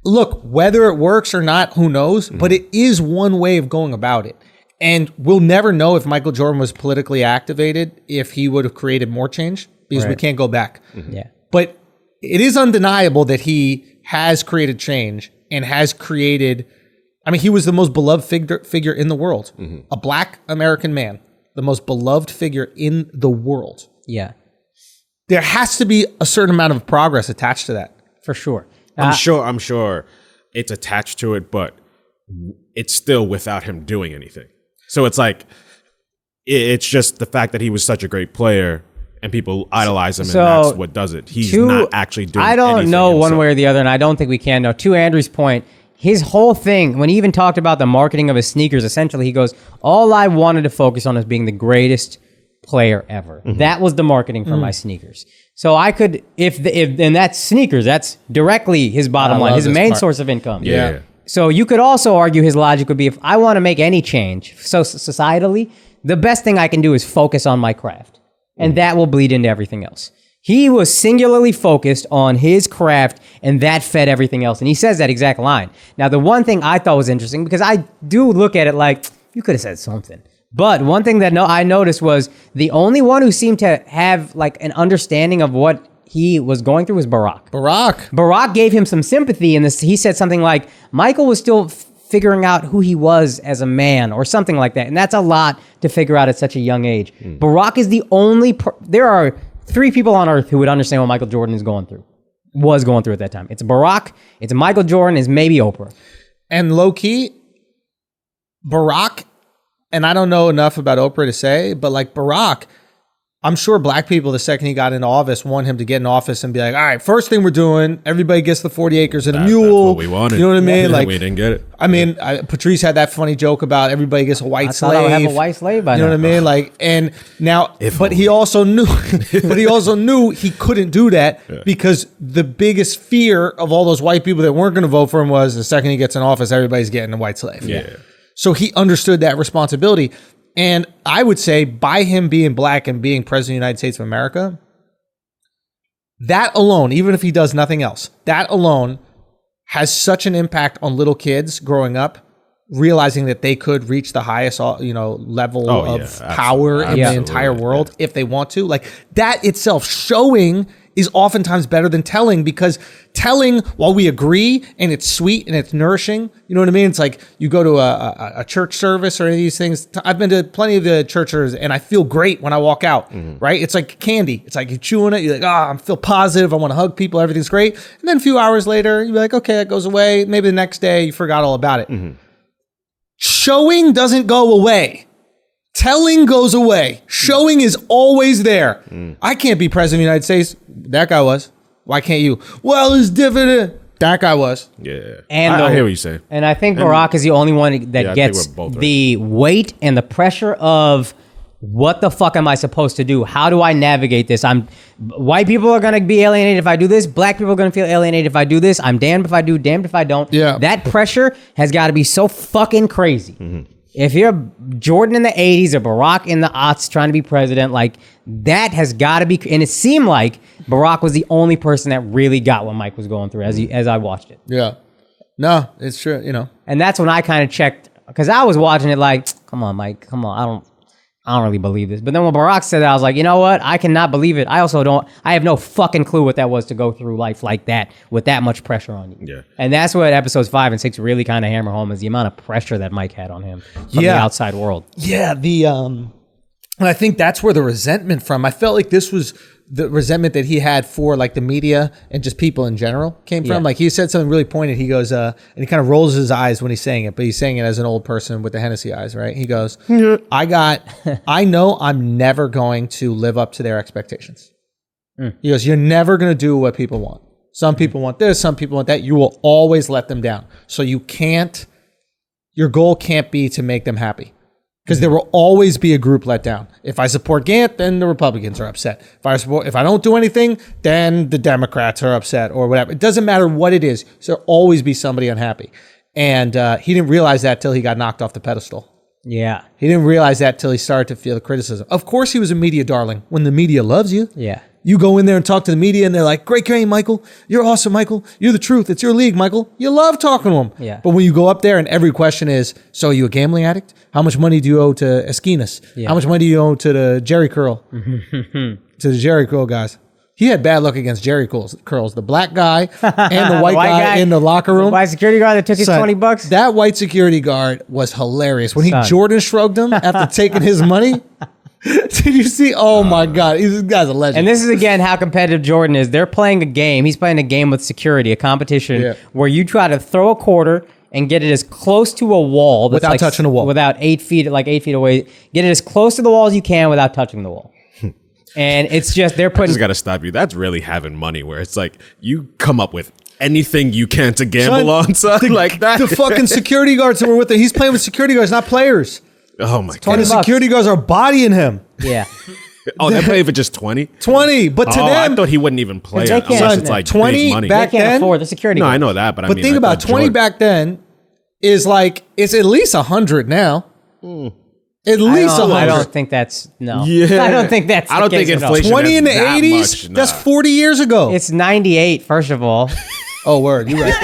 look, whether it works or not, who knows? But it is one way of going about it. And we'll never know if Michael Jordan was politically activated, if he would have created more change, because we can't go back. Yeah. But it is undeniable that he has created change and has created, I mean, he was the most beloved figure in the world. A black American man, the most beloved figure in the world. Yeah. There has to be a certain amount of progress attached to that. For sure. I'm sure it's attached to it, but it's still without him doing anything. So it's like, it's just the fact that he was such a great player and people idolize him, and that's what does it. He's not actually doing anything. I don't know one way or the other, and I don't think we can know. To Andrew's point, his whole thing, when he even talked about the marketing of his sneakers, essentially he goes, all I wanted to focus on is being the greatest player ever. That was the marketing for my sneakers. So I could, and that's sneakers, that's directly his bottom line, his main source of income. Yeah. So you could also argue his logic would be, if I want to make any change, so societally, the best thing I can do is focus on my craft. And that will bleed into everything else. He was singularly focused on his craft, and that fed everything else. And he says that exact line. Now, the one thing I thought was interesting, because I do look at it like, you could have said something. But one thing that I noticed was the only one who seemed to have like an understanding of what he was going through was Barack. Barack gave him some sympathy in this. He said something like, Michael was still figuring out who he was as a man or something like that. And that's a lot to figure out at such a young age. Barack is the only, there are 3 people on earth who would understand what Michael Jordan was going through at that time. It's Barack, it's Michael Jordan, it's maybe Oprah. And low key, Barack, and I don't know enough about Oprah to say, but like Barack, I'm sure black people, the second he got into office, want him to get in office and be like, all right, first thing we're doing, everybody gets the 40 acres and a mule. That's what we wanted. You know what I mean? Like, we didn't get it. I mean, Patrice had that funny joke about everybody gets a white slave. I have a white slave by now. You know what I mean? Like, and now, he also knew, he couldn't do that because the biggest fear of all those white people that weren't going to vote for him was the second he gets in office, everybody's getting a white slave. Yeah. So he understood that responsibility. And I would say by him being black and being president of the United States of America, that alone, even if he does nothing else, that alone has such an impact on little kids growing up, realizing that they could reach the highest, level of power in the entire world if they want to. Like that itself, showing is oftentimes better than telling, because telling, while we agree and it's sweet and it's nourishing, you know what I mean? It's like you go to a church service or any of these things. I've been to plenty of the churches and I feel great when I walk out, right? It's like candy. It's like you're chewing it. You're like, I feel positive. I want to hug people. Everything's great. And then a few hours later, you're like, okay, that goes away. Maybe the next day you forgot all about it. Showing doesn't go away. Telling goes away. Showing is always there. I can't be president of the United States. That guy was. Why can't you? Well, it's different. That guy was. Yeah. And I hear what you say. And I think Barack is the only one that gets the weight and the pressure of, what the fuck am I supposed to do? How do I navigate this? White people are going to be alienated if I do this. Black people are going to feel alienated if I do this. I'm damned if I do, damned if I don't. Yeah. That pressure has got to be so fucking crazy. If you're Jordan in the 80s or Barack in the aughts trying to be president, like that has got to be, and it seemed like Barack was the only person that really got what Mike was going through as I watched it. Yeah. No, it's true, And that's when I kind of checked, because I was watching it like, come on, Mike, come on, I don't really believe this. But then when Barack said that, I was like, you know what? I cannot believe it. I have no fucking clue what that was to go through life like that with that much pressure on you. Yeah. And that's what episodes 5 and 6 really kind of hammer home, is the amount of pressure that Mike had on him from the outside world. Yeah. And I think that's where the resentment from, I felt like this was the resentment that he had for like the media and just people in general came from. Like he said something really pointed. He goes, and he kind of rolls his eyes when he's saying it, but he's saying it as an old person with the Hennessy eyes, right? He goes, I know I'm never going to live up to their expectations. He goes, you're never going to do what people want. Some people want this, some people want that. You will always let them down. So you can't, your goal can't be to make them happy. Because there will always be a group let down. If I support Gantt, then the Republicans are upset. If I don't do anything, then the Democrats are upset or whatever. It doesn't matter what it is. So there'll always be somebody unhappy. And he didn't realize that till he got knocked off the pedestal. Yeah. He didn't realize that till he started to feel the criticism. Of course he was a media darling when the media loves you. Yeah. You go in there and talk to the media and they're like, great game, Michael. You're awesome, Michael. You're the truth. It's your league, Michael. You love talking to them. Yeah. But when you go up there and every question is, so are you a gambling addict? How much money do you owe to Esquinas? Yeah. How much money do you owe to the Jerry Curl? To the Jerry Curl guys. He had bad luck against Jerry Curls. The black guy and the white guy in the locker room. The white security guard that took his $20. That white security guard was hilarious. When he Jordan shrugged him after taking his money. Did you see? Oh my God. This guy's a legend. And this is again how competitive Jordan is. They're playing a game. He's playing a game with security, a competition where you try to throw a quarter and get it as close to a wall. Without touching the wall. Without 8 feet away. Get it as close to the wall as you can without touching the wall. And it's just, they're putting... I just got to stop you. That's really having money where it's like, you come up with anything you can to gamble on, son. Like that. The fucking security guards that were with him. He's playing with security guards, not players. Oh my God. And the security guards are bodying him. Yeah. Oh, they're playing for just 20? 20, but to them... I thought he wouldn't even play it unless it's like 20 big money. back They can't then, afford the security guard. I know that, but I mean... But think about 20 back then is like, it's at least 100 now. At least 100. I don't think that's... No. Yeah. I don't think that's... I don't think inflation 20 in the that 80s? much, That's 40 years ago. It's 98, first of all. Oh, word. You're right.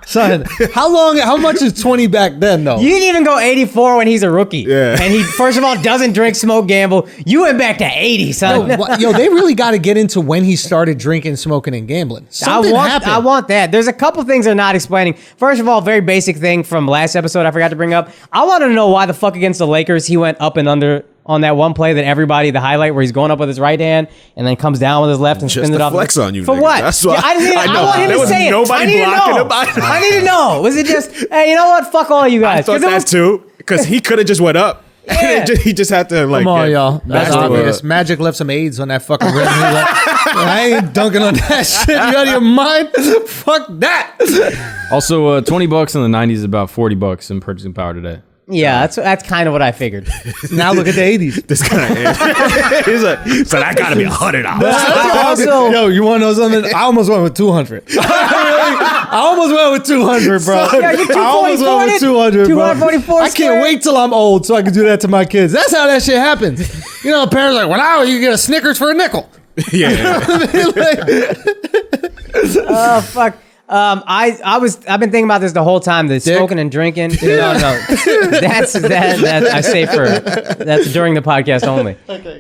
Son, how much is 20 back then, though? You didn't even go 84 when he's a rookie. Yeah. And he, first of all, doesn't drink, smoke, gamble. You went back to 80, son. Yo, they really got to get into when he started drinking, smoking, and gambling. Something happened. I want that. There's a couple things they're not explaining. First of all, very basic thing from last episode I forgot to bring up. I want to know why the fuck against the Lakers he went up and under on that one play that everybody, the highlight where he's going up with his right hand and then comes down with his left and spins it off. Flex on you, for nigga. what? That's why. Yeah, I want him to say it. Nobody blocking him. I need to know. Was it just, hey, you know what? Fuck all you guys. I thought that too, because he could have just went up. Yeah. He just had to like. Come on, y'all. That's obvious. Magic left some AIDS on that fucking rim. He's like, I ain't dunking on that shit. You out of your mind? Fuck that. Also, $20 in the 90s is about $40 in purchasing power today. Yeah, that's kind of what I figured. Now look at the 80s. This kind of he's like, so that got to be $100. Also, yo, you want to know something? I almost went with 200. I almost went with 200, bro. Yeah, you I almost went with 200, bro. 244 I can't wait till I'm old so I can do that to my kids. That's how that shit happens. You know, parents are like, well, now you get a Snickers for a nickel. Yeah. Oh, fuck. I've been thinking about this the whole time. The smoking and drinking. No, that's I say that's during the podcast only. Okay.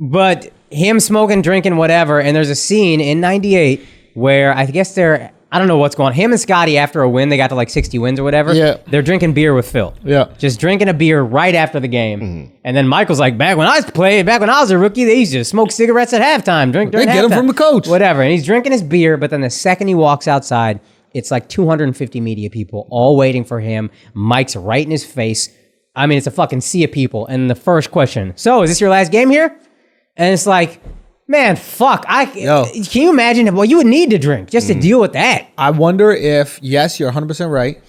But him smoking, drinking, whatever. And there's a scene in '98 where I guess I don't know what's going on. Him and Scotty, after a win, they got to like 60 wins or whatever. Yeah. They're drinking beer with Phil. Yeah. Just drinking a beer right after the game. Mm-hmm. And then Michael's like, back when I was a rookie, they used to smoke cigarettes at halftime. Drink during halftime. They get them from the coach. Whatever. And he's drinking his beer, but then the second he walks outside, it's like 250 media people all waiting for him. Mike's right in his face. I mean, it's a fucking sea of people. And the first question, so is this your last game here? And it's like, man, fuck. Can you imagine? Well, you would need to drink just to deal with that. I wonder if, yes, you're 100% right.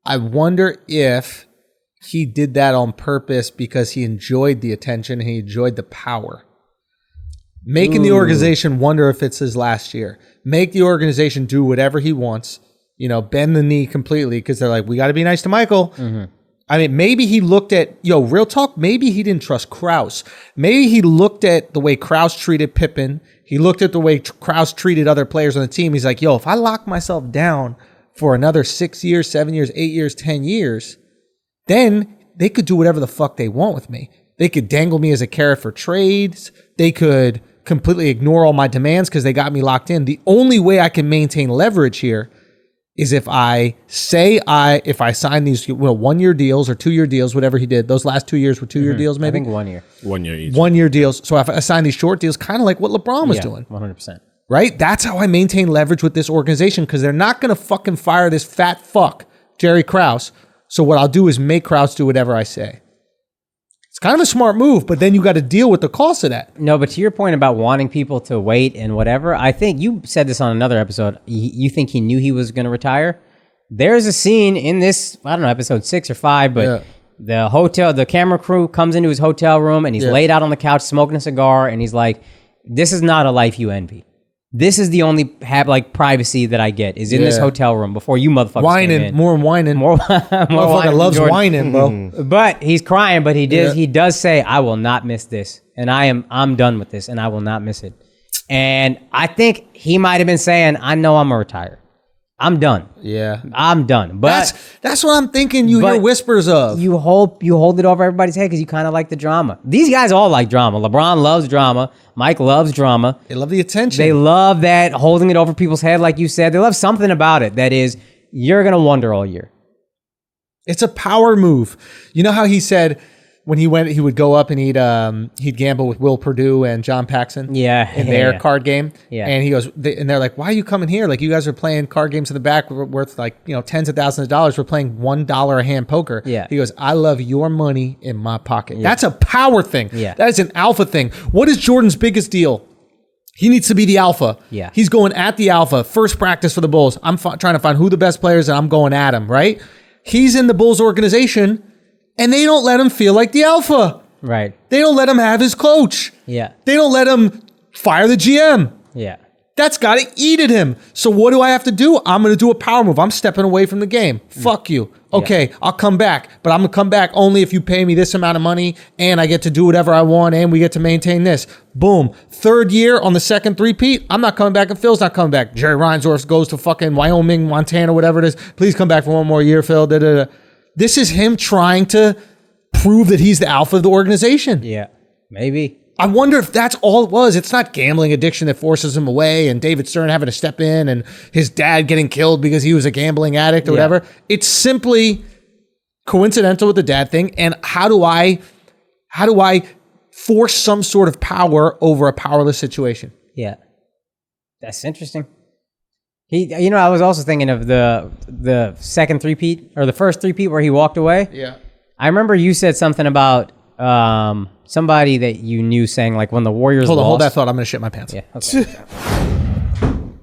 I wonder if he did that on purpose because he enjoyed the attention and he enjoyed the power. Making the organization wonder if it's his last year. Make the organization do whatever he wants. You know, bend the knee completely because they're like, we got to be nice to Michael. Mm-hmm. I mean, maybe he looked at, real talk, maybe he didn't trust Krause. Maybe he looked at the way Krause treated Pippen. He looked at the way Krause treated other players on the team. He's like, if I lock myself down for another 6 years, 7 years, 8 years, 10 years, then they could do whatever the fuck they want with me. They could dangle me as a carrot for trades. They could completely ignore all my demands because they got me locked in. The only way I can maintain leverage here is if I sign these 1 year deals or 2 year deals, whatever he did. Those last 2 years were 2 year deals, maybe? I think 1 year. 1 year each. 1 year deals. So if I sign these short deals, kind of like what LeBron was doing. 100%. Right? That's how I maintain leverage with this organization because they're not going to fucking fire this fat fuck, Jerry Krause. So what I'll do is make Krause do whatever I say. kind of a smart move, but then you got to deal with the cost of that. No, but to your point about wanting people to wait and whatever, I think you said this on another episode. You think he knew he was going to retire? There's a scene in this, I don't know, episode 6 or 5, but the camera crew comes into his hotel room and he's laid out on the couch smoking a cigar and he's like, this is not a life you envy. This is the only privacy that I get is in this hotel room before you motherfuckers whining, came in. more whining. More Motherfucker loves whining, bro. But he's crying, but he does say, I will not miss this. And I'm done with this and I will not miss it. And I think he might have been saying, I know I'm gonna retire. I'm done. Yeah. I'm done. But that's what I'm thinking you hear whispers of. You hold it over everybody's head because you kind of like the drama. These guys all like drama. LeBron loves drama. Mike loves drama. They love the attention. They love that, holding it over people's head, like you said. They love something about it that is, you're going to wonder all year. It's a power move. You know how he said when he would go up and he'd gamble with Will Perdue and John Paxson in their card game. Yeah. And he goes, and they're like, why are you coming here? Like, you guys are playing card games in the back worth tens of thousands of dollars. We're playing $1 a hand poker. Yeah. He goes, I love your money in my pocket. Yeah. That's a power thing. Yeah. That is an alpha thing. What is Jordan's biggest deal? He needs to be the alpha. Yeah. He's going at the alpha. First practice for the Bulls. I'm trying to find who the best players and I'm going at him, right? He's in the Bulls organization and they don't let him feel like the alpha. Right. They don't let him have his coach. Yeah. They don't let him fire the GM. Yeah. That's got to eat at him. So what do I have to do? I'm going to do a power move. I'm stepping away from the game. Fuck you. Okay, I'll come back. But I'm going to come back only if you pay me this amount of money and I get to do whatever I want and we get to maintain this. Boom. Third year on the second three-peat, I'm not coming back and Phil's not coming back. Jerry Reinsdorf goes to fucking Wyoming, Montana, whatever it is. Please come back for one more year, Phil. This is him trying to prove that he's the alpha of the organization. Yeah, maybe. I wonder if that's all it was. It's not gambling addiction that forces him away and David Stern having to step in and his dad getting killed because he was a gambling addict or whatever. It's simply coincidental with the dad thing. And how do I force some sort of power over a powerless situation? Yeah. That's interesting. I was also thinking of the second three-peat or the first three-peat where he walked away. Yeah. I remember you said something about somebody that you knew saying like when the Warriors hold that thought. I'm going to shit my pants. Yeah. Okay.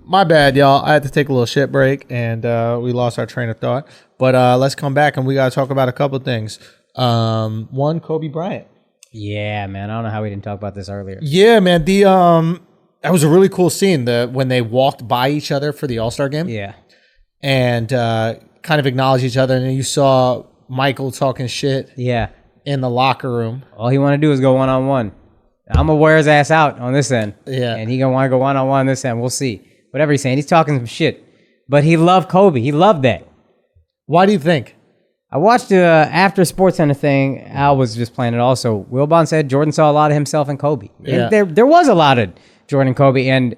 My bad, y'all. I had to take a little shit break and we lost our train of thought. But let's come back and we got to talk about a couple of things. One, Kobe Bryant. Yeah, man. I don't know how we didn't talk about this earlier. Yeah, man. That was a really cool scene. When they walked by each other for the All-Star game. Yeah. And kind of acknowledged each other. And then you saw Michael talking shit. Yeah. In the locker room. All he want to do is go one-on-one. I'm going to wear his ass out on this end. Yeah. And he going to want to go one-on-one on this end. We'll see. Whatever he's saying. He's talking some shit. But he loved Kobe. He loved that. Why do you think? I watched after SportsCenter thing. Al was just playing it also. Wilbon said Jordan saw a lot of himself in Kobe. Yeah. And there was a lot of Jordan and Kobe. And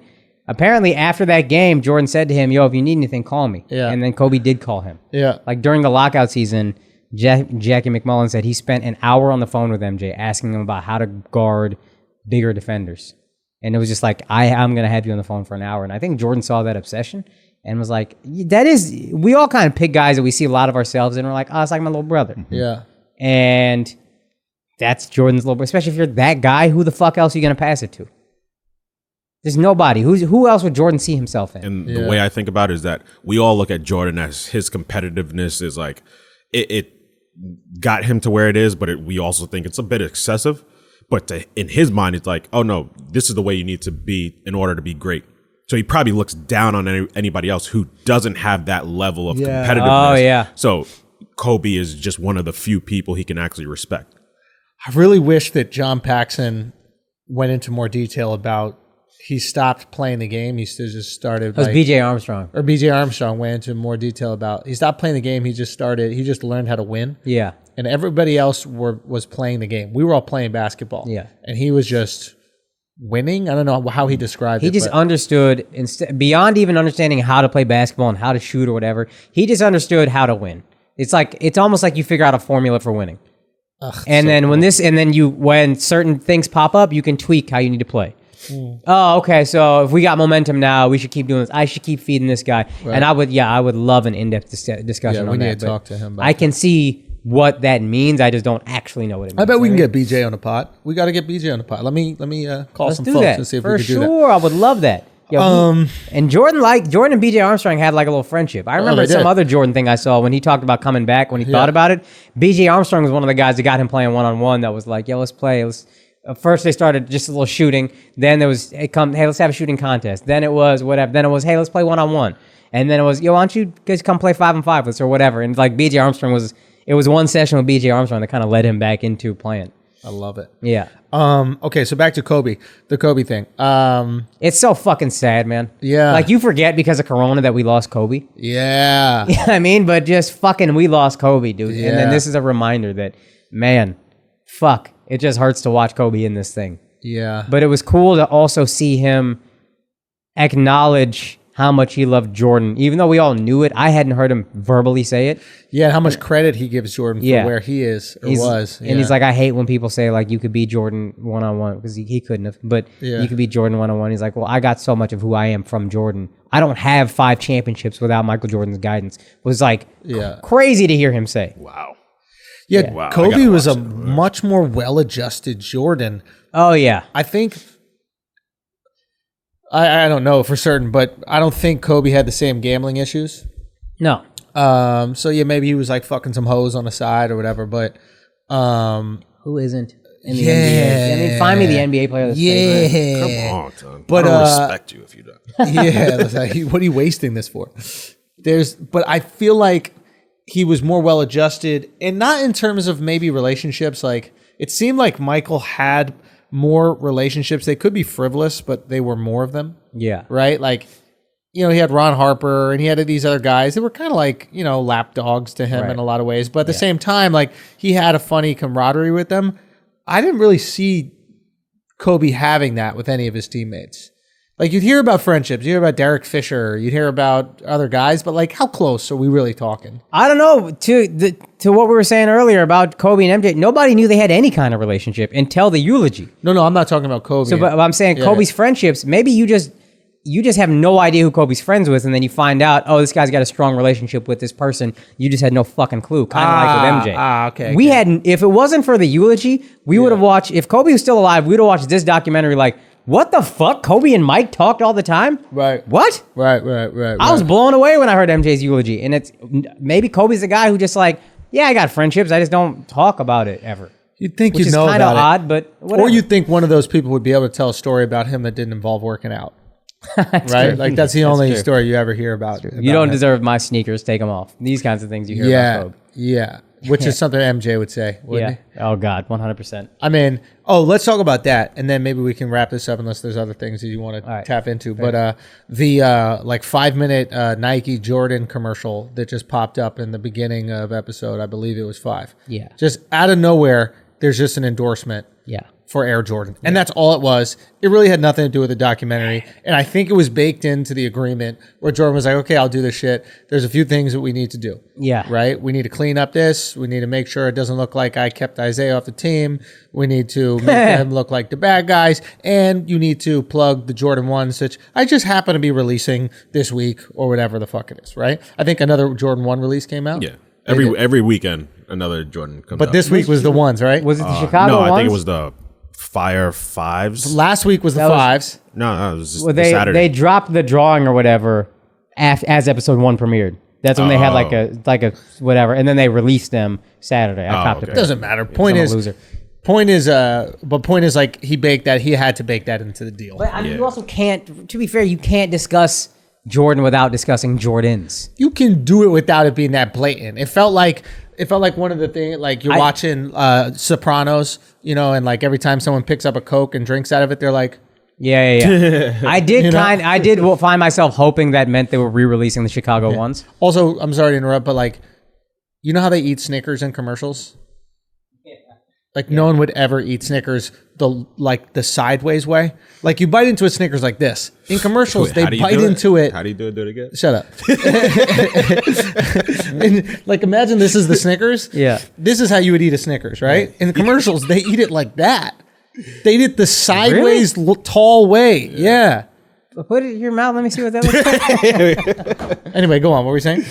apparently after that game, Jordan said to him, yo, if you need anything, call me. Yeah. And then Kobe did call him. Yeah. Like during the lockout season, Jackie McMullen said he spent an hour on the phone with MJ asking him about how to guard bigger defenders. And it was just like, I'm going to have you on the phone for an hour. And I think Jordan saw that obsession and was like, we all kind of pick guys that we see a lot of ourselves in. We're like, oh, it's like my little brother. Yeah. And that's Jordan's little brother. Especially if you're that guy, who the fuck else are you going to pass it to? There's nobody. Who else would Jordan see himself in? And the way I think about it is that we all look at Jordan as his competitiveness is like, it got him to where it is, but we also think it's a bit excessive. But in his mind, it's like, oh no, this is the way you need to be in order to be great. So he probably looks down on anybody else who doesn't have that level of competitiveness. Oh, yeah. So Kobe is just one of the few people he can actually respect. I really wish that John Paxson went into more detail about he stopped playing the game. He just started. It was B.J. Armstrong. Or B.J. Armstrong went into more detail about he stopped playing the game. He just learned how to win. Yeah. And everybody else was playing the game. We were all playing basketball. Yeah. And he was just winning. I don't know how he described it. He just understood, beyond even understanding how to play basketball and how to shoot or whatever, he just understood how to win. It's almost like you figure out a formula for winning. And then when certain things pop up, you can tweak how you need to play. Oh, okay. So if we got momentum now, we should keep doing this. I should keep feeding this guy. Right. And I would love an in-depth discussion on that. We need to talk to him about I can see what that means. I just don't actually know what it means. I bet we can get BJ on the pod. We got to get BJ on the pod. Let me call some folks and see if we can do that. For sure, I would love that. Yo, and Jordan and BJ Armstrong had like a little friendship. I remember some other Jordan thing I saw when he talked about coming back, when he thought about it. BJ Armstrong was one of the guys that got him playing one-on-one that was like, yo, let's play. First they started just a little shooting. Then there was, hey, let's have a shooting contest. Then it was whatever. Then it was, hey, let's play one-on-one. And then it was, yo, why don't you guys come play 5-on-5 with us or whatever. And like BJ Armstrong it was one session with BJ Armstrong that kind of led him back into playing. I love it. Yeah. Okay, so back to Kobe, the Kobe thing. It's so fucking sad, man. Yeah. Like you forget because of Corona that we lost Kobe. Yeah. You know what I mean? But just fucking we lost Kobe, dude. Yeah. And then this is a reminder that, man, fuck, it just hurts to watch Kobe in this thing. Yeah. But it was cool to also see him acknowledge how much he loved Jordan. Even though we all knew it, I hadn't heard him verbally say it. Yeah, how much credit he gives Jordan for where he is or was. And he's like, I hate when people say, like, you could be Jordan one-on-one, because he couldn't have, but you could be Jordan one-on-one. He's like, well, I got so much of who I am from Jordan. I don't have 5 championships without Michael Jordan's guidance. It was like crazy to hear him say. Wow. Yeah, Wow, Kobe was a much more well-adjusted Jordan. Oh, yeah. I think... I don't know for certain, but I don't think Kobe had the same gambling issues. No. So yeah, maybe he was like fucking some hoes on the side or whatever, but who isn't in the NBA? I mean, find me the NBA player that's favorite. Come on, Tom. But I don't respect you if you don't. Yeah, like, what are you wasting this for? But I feel like he was more well adjusted, and not in terms of maybe relationships. Like it seemed like Michael had more relationships. They could be frivolous, but they were more of them. Yeah. Right? Like, you know, he had Ron Harper and he had these other guys that were kind of like, you know, lapdogs to him in a lot of ways. But at the same time, like, he had a funny camaraderie with them. I didn't really see Kobe having that with any of his teammates. Like, you'd hear about friendships, you hear about Derek Fisher, you'd hear about other guys, but like, how close are we really talking? I don't know. To what we were saying earlier about Kobe and MJ, nobody knew they had any kind of relationship until the eulogy. No, I'm not talking about Kobe. So, but I'm saying Kobe's friendships. Maybe you just have no idea who Kobe's friends with, and then you find out, oh, this guy's got a strong relationship with this person. You just had no fucking clue. Kind of like with MJ. Okay. We hadn't. If it wasn't for the eulogy, we would have watched. If Kobe was still alive, we'd have watched this documentary. Like, what the fuck? Kobe and Mike talked all the time? Right. What? Right. I was blown away when I heard MJ's eulogy. And it's maybe Kobe's the guy who just like, yeah, I got friendships. I just don't talk about it ever. You'd think Which you'd know is kind of about odd, but whatever. Or you'd think one of those people would be able to tell a story about him that didn't involve working out. Right? true. Like, that's the only story you ever hear about. You don't deserve my sneakers. Take them off. These kinds of things you hear about Kobe. Yeah. Which is something MJ would say, wouldn't he? Oh, God. 100%. I mean, let's talk about that. And then maybe we can wrap this up unless there's other things that you want to tap into. Fair. But the 5-minute Nike Jordan commercial that just popped up in the beginning of episode, I believe it was 5. Yeah. Just out of nowhere, there's just an endorsement. Yeah. For Air Jordan. And that's all it was. It really had nothing to do with the documentary. And I think it was baked into the agreement where Jordan was like, okay, I'll do this shit. There's a few things that we need to do. Yeah. Right? We need to clean up this. We need to make sure it doesn't look like I kept Isaiah off the team. We need to make them look like the bad guys. And you need to plug the Jordan 1s, which I just happen to be releasing this week or whatever the fuck it is, right? I think another Jordan 1 release came out. Yeah. Every weekend, another Jordan comes out. But this week was the 1s, right? Was it the Chicago No, ones? I think it was the Fire 5s. Last week was the 5s. No, it was just Well, the Saturday. they dropped the drawing or whatever as episode 1 premiered. That's when they had like a whatever, and then they released them Saturday. I copped okay. it. Doesn't matter. Point is like he had to bake that into the deal. But I mean, you also can't. To be fair, you can't discuss Jordan without discussing Jordans. You can do it without it being that blatant. It felt like one of the things, like you're watching Sopranos, you know, and like every time someone picks up a Coke and drinks out of it, they're like, yeah. I did I did find myself hoping that meant they were re-releasing the Chicago ones. Also, I'm sorry to interrupt, but like, you know how they eat Snickers in commercials? Like no one would ever eat Snickers the sideways way. Like you bite into a Snickers like this. In commercials, they bite into it. How do you do it? Do it again? Shut up. And, like imagine this is the Snickers. Yeah. This is how you would eat a Snickers, right? In the commercials, they eat it like that. They eat it the sideways, tall way. Yeah. Put it in your mouth. Let me see what that looks like. Anyway, go on. What were you saying?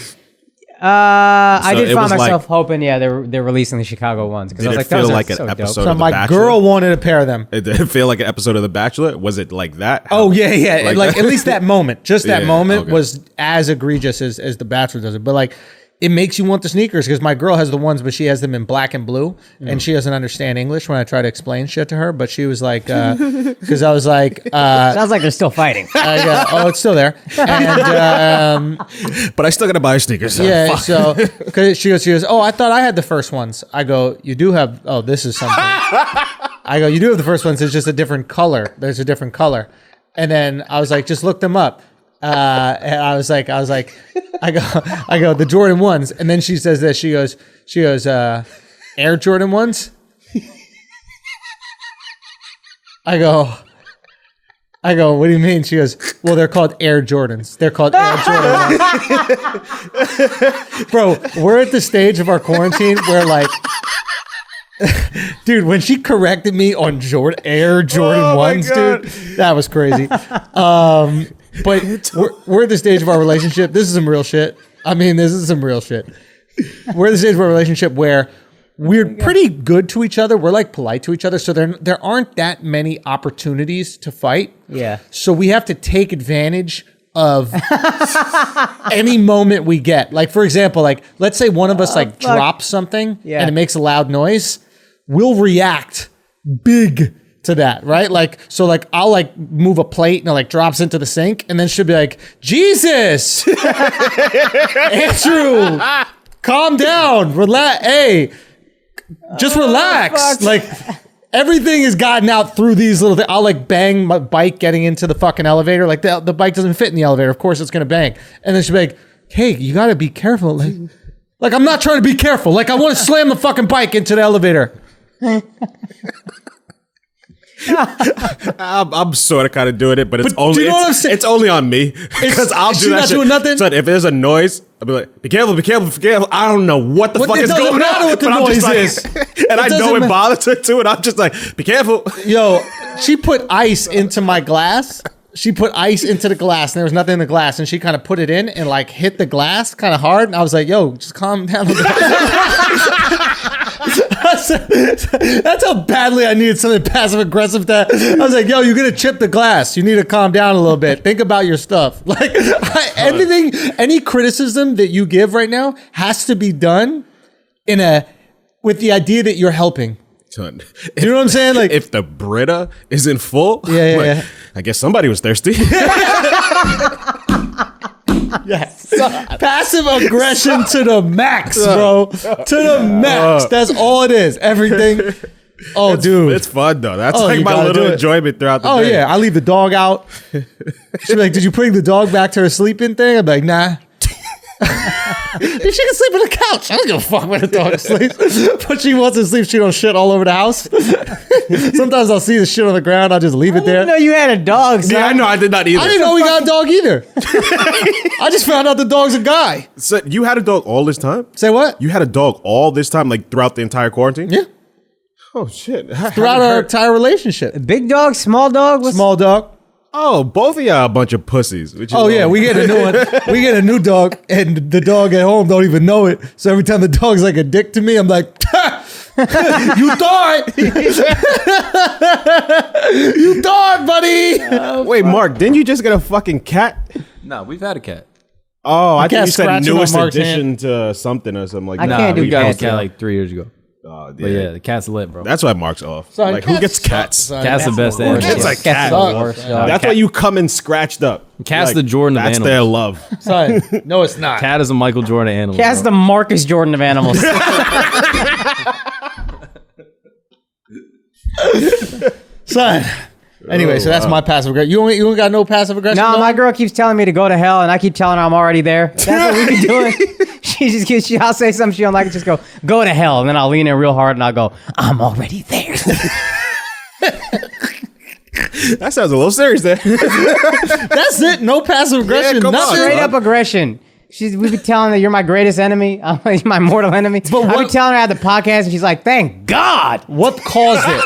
I So did it find was myself hoping, they're releasing the Chicago ones because I was like, feel those are like an so episode dope. So of The my Bachelor? girl wanted a pair of them. It did feel like an episode of The Bachelor. Was it like that? Oh yeah. Like at least that moment, just that Yeah, moment okay. was as egregious as The Bachelor does it. But like, it makes you want the sneakers because my girl has the ones, but she has them in black and blue, and she doesn't understand English when I try to explain shit to her. But she was like, because I was like, Sounds like they're still fighting. oh, it's still there, and But I still gotta buy sneakers. So yeah. fuck. So cause she goes, oh, I thought I had the first ones. I go, you do have. Oh, this is something. I go, you do have the first ones. It's just a different color. There's a different color, and then I was like, just look them up. And I was like, I go, the Jordan ones, and then she says this. She goes, Air Jordan ones. I go, what do you mean? She goes, well, they're called Air Jordans. They're called Air Jordan ones. Bro, we're at the stage of our quarantine where like, dude, when she corrected me on Air Jordan ones, dude, that was crazy. But we're at the stage of our relationship. This is some real shit. I mean, this is some real shit. We're at the stage of our relationship where we're pretty good to each other. We're like polite to each other. So there aren't that many opportunities to fight. Yeah. So we have to take advantage of any moment we get. Like, for example, like, let's say one of us drops something and it makes a loud noise. We'll react big to that, right? Like, so like I'll like move a plate and it like drops into the sink, and then she'll be like, Jesus, Andrew, calm down, relax, hey, just relax. Like everything has gotten out through these little things. I'll like bang my bike getting into the fucking elevator. Like the bike doesn't fit in the elevator. Of course it's gonna bang. And then she'll be like, hey, you gotta be careful. Like I'm not trying to be careful. Like I want to slam the fucking bike into the elevator. I'm sort of kind of doing it, but it's only do you know what I'm saying? it's only on me because I'll she do that not shit. doing nothing? So if there's a noise, I'll be like, be careful, be careful, be careful. I don't know what the fuck It is doesn't going matter on. what the but I'm noise just like, is. and I know doesn't it bothers her too, and I'm just like, be careful. Yo, she put ice into my glass. She put ice into the glass, and there was nothing in the glass, and she kind of put it in and like hit the glass kind of hard, and I was like, yo, just calm down a little bit. That's how badly I needed something passive aggressive. That I was like, yo, you're gonna chip the glass. You need to calm down a little bit. Think about your stuff. Like everything, any criticism that you give right now has to be done with the idea that you're helping. Son, You know what I'm saying? Like, if the Brita isn't full, Yeah. I guess somebody was thirsty. yes, passive aggression to the max, bro. To the max. That's all it is. Everything. Oh, dude. It's fun though. That's Oh, like you my gotta little do it. enjoyment throughout the Oh day. yeah, I leave the dog out. She'll be like, "Did you bring the dog back to her sleeping thing?" I'm like, "Nah." She can sleep on the couch. I don't give a fuck where the dog sleeps. But she wants to sleep. She don't shit all over the house. Sometimes I'll see the shit on the ground. I'll just leave it I there. didn't know you had a dog, son. Yeah, I know. I did not either. I didn't know we got a dog either. I just found out the dog's a guy. So you had a dog all this time? Say what? You had a dog all this time, like throughout the entire quarantine? Yeah. Oh shit! Throughout our entire relationship. Big dog, small dog? What's Small dog. Oh, both of y'all are a bunch of pussies. Which is Oh yeah, we get a new one. We get a new dog, and the dog at home don't even know it. So every time the dog's like a dick to me, I'm like, "You thought, you thought, buddy." Wait, Mark, didn't you just get a fucking cat? No, we've had a cat. Oh, I cat think you said scratching on newest Mark's addition to something or something like I that. can't do we got cats, a cat though. like 3 years ago. Oh, But yeah, the cat's lit, bro. That's why Mark's off. Son, like, who gets suck, cats? son. Cat's the best animal. It's like Cats cat. are the worst, dog. That's why you come in scratched up. Cat's the Jordan of That's animals. their love. Son, no, it's not. Cat is a Michael Jordan animal. Cat's the bro. Marcus Jordan of animals. Son. Anyway, so that's my passive aggression. You ain't got no passive aggression? No, dog? my girl keeps telling me to go to hell, and I keep telling her I'm already there. That's what we be doing. I'll say something she don't like, just go to hell, and then I'll lean in real hard, and I'll go, I'm already there. That sounds a little serious there. That's it. No passive aggression. come on. nothing. Straight up aggression. We be telling her you're my greatest enemy. I'm like, my mortal enemy. But I be telling her at the podcast, and she's like, "Thank God." What caused it?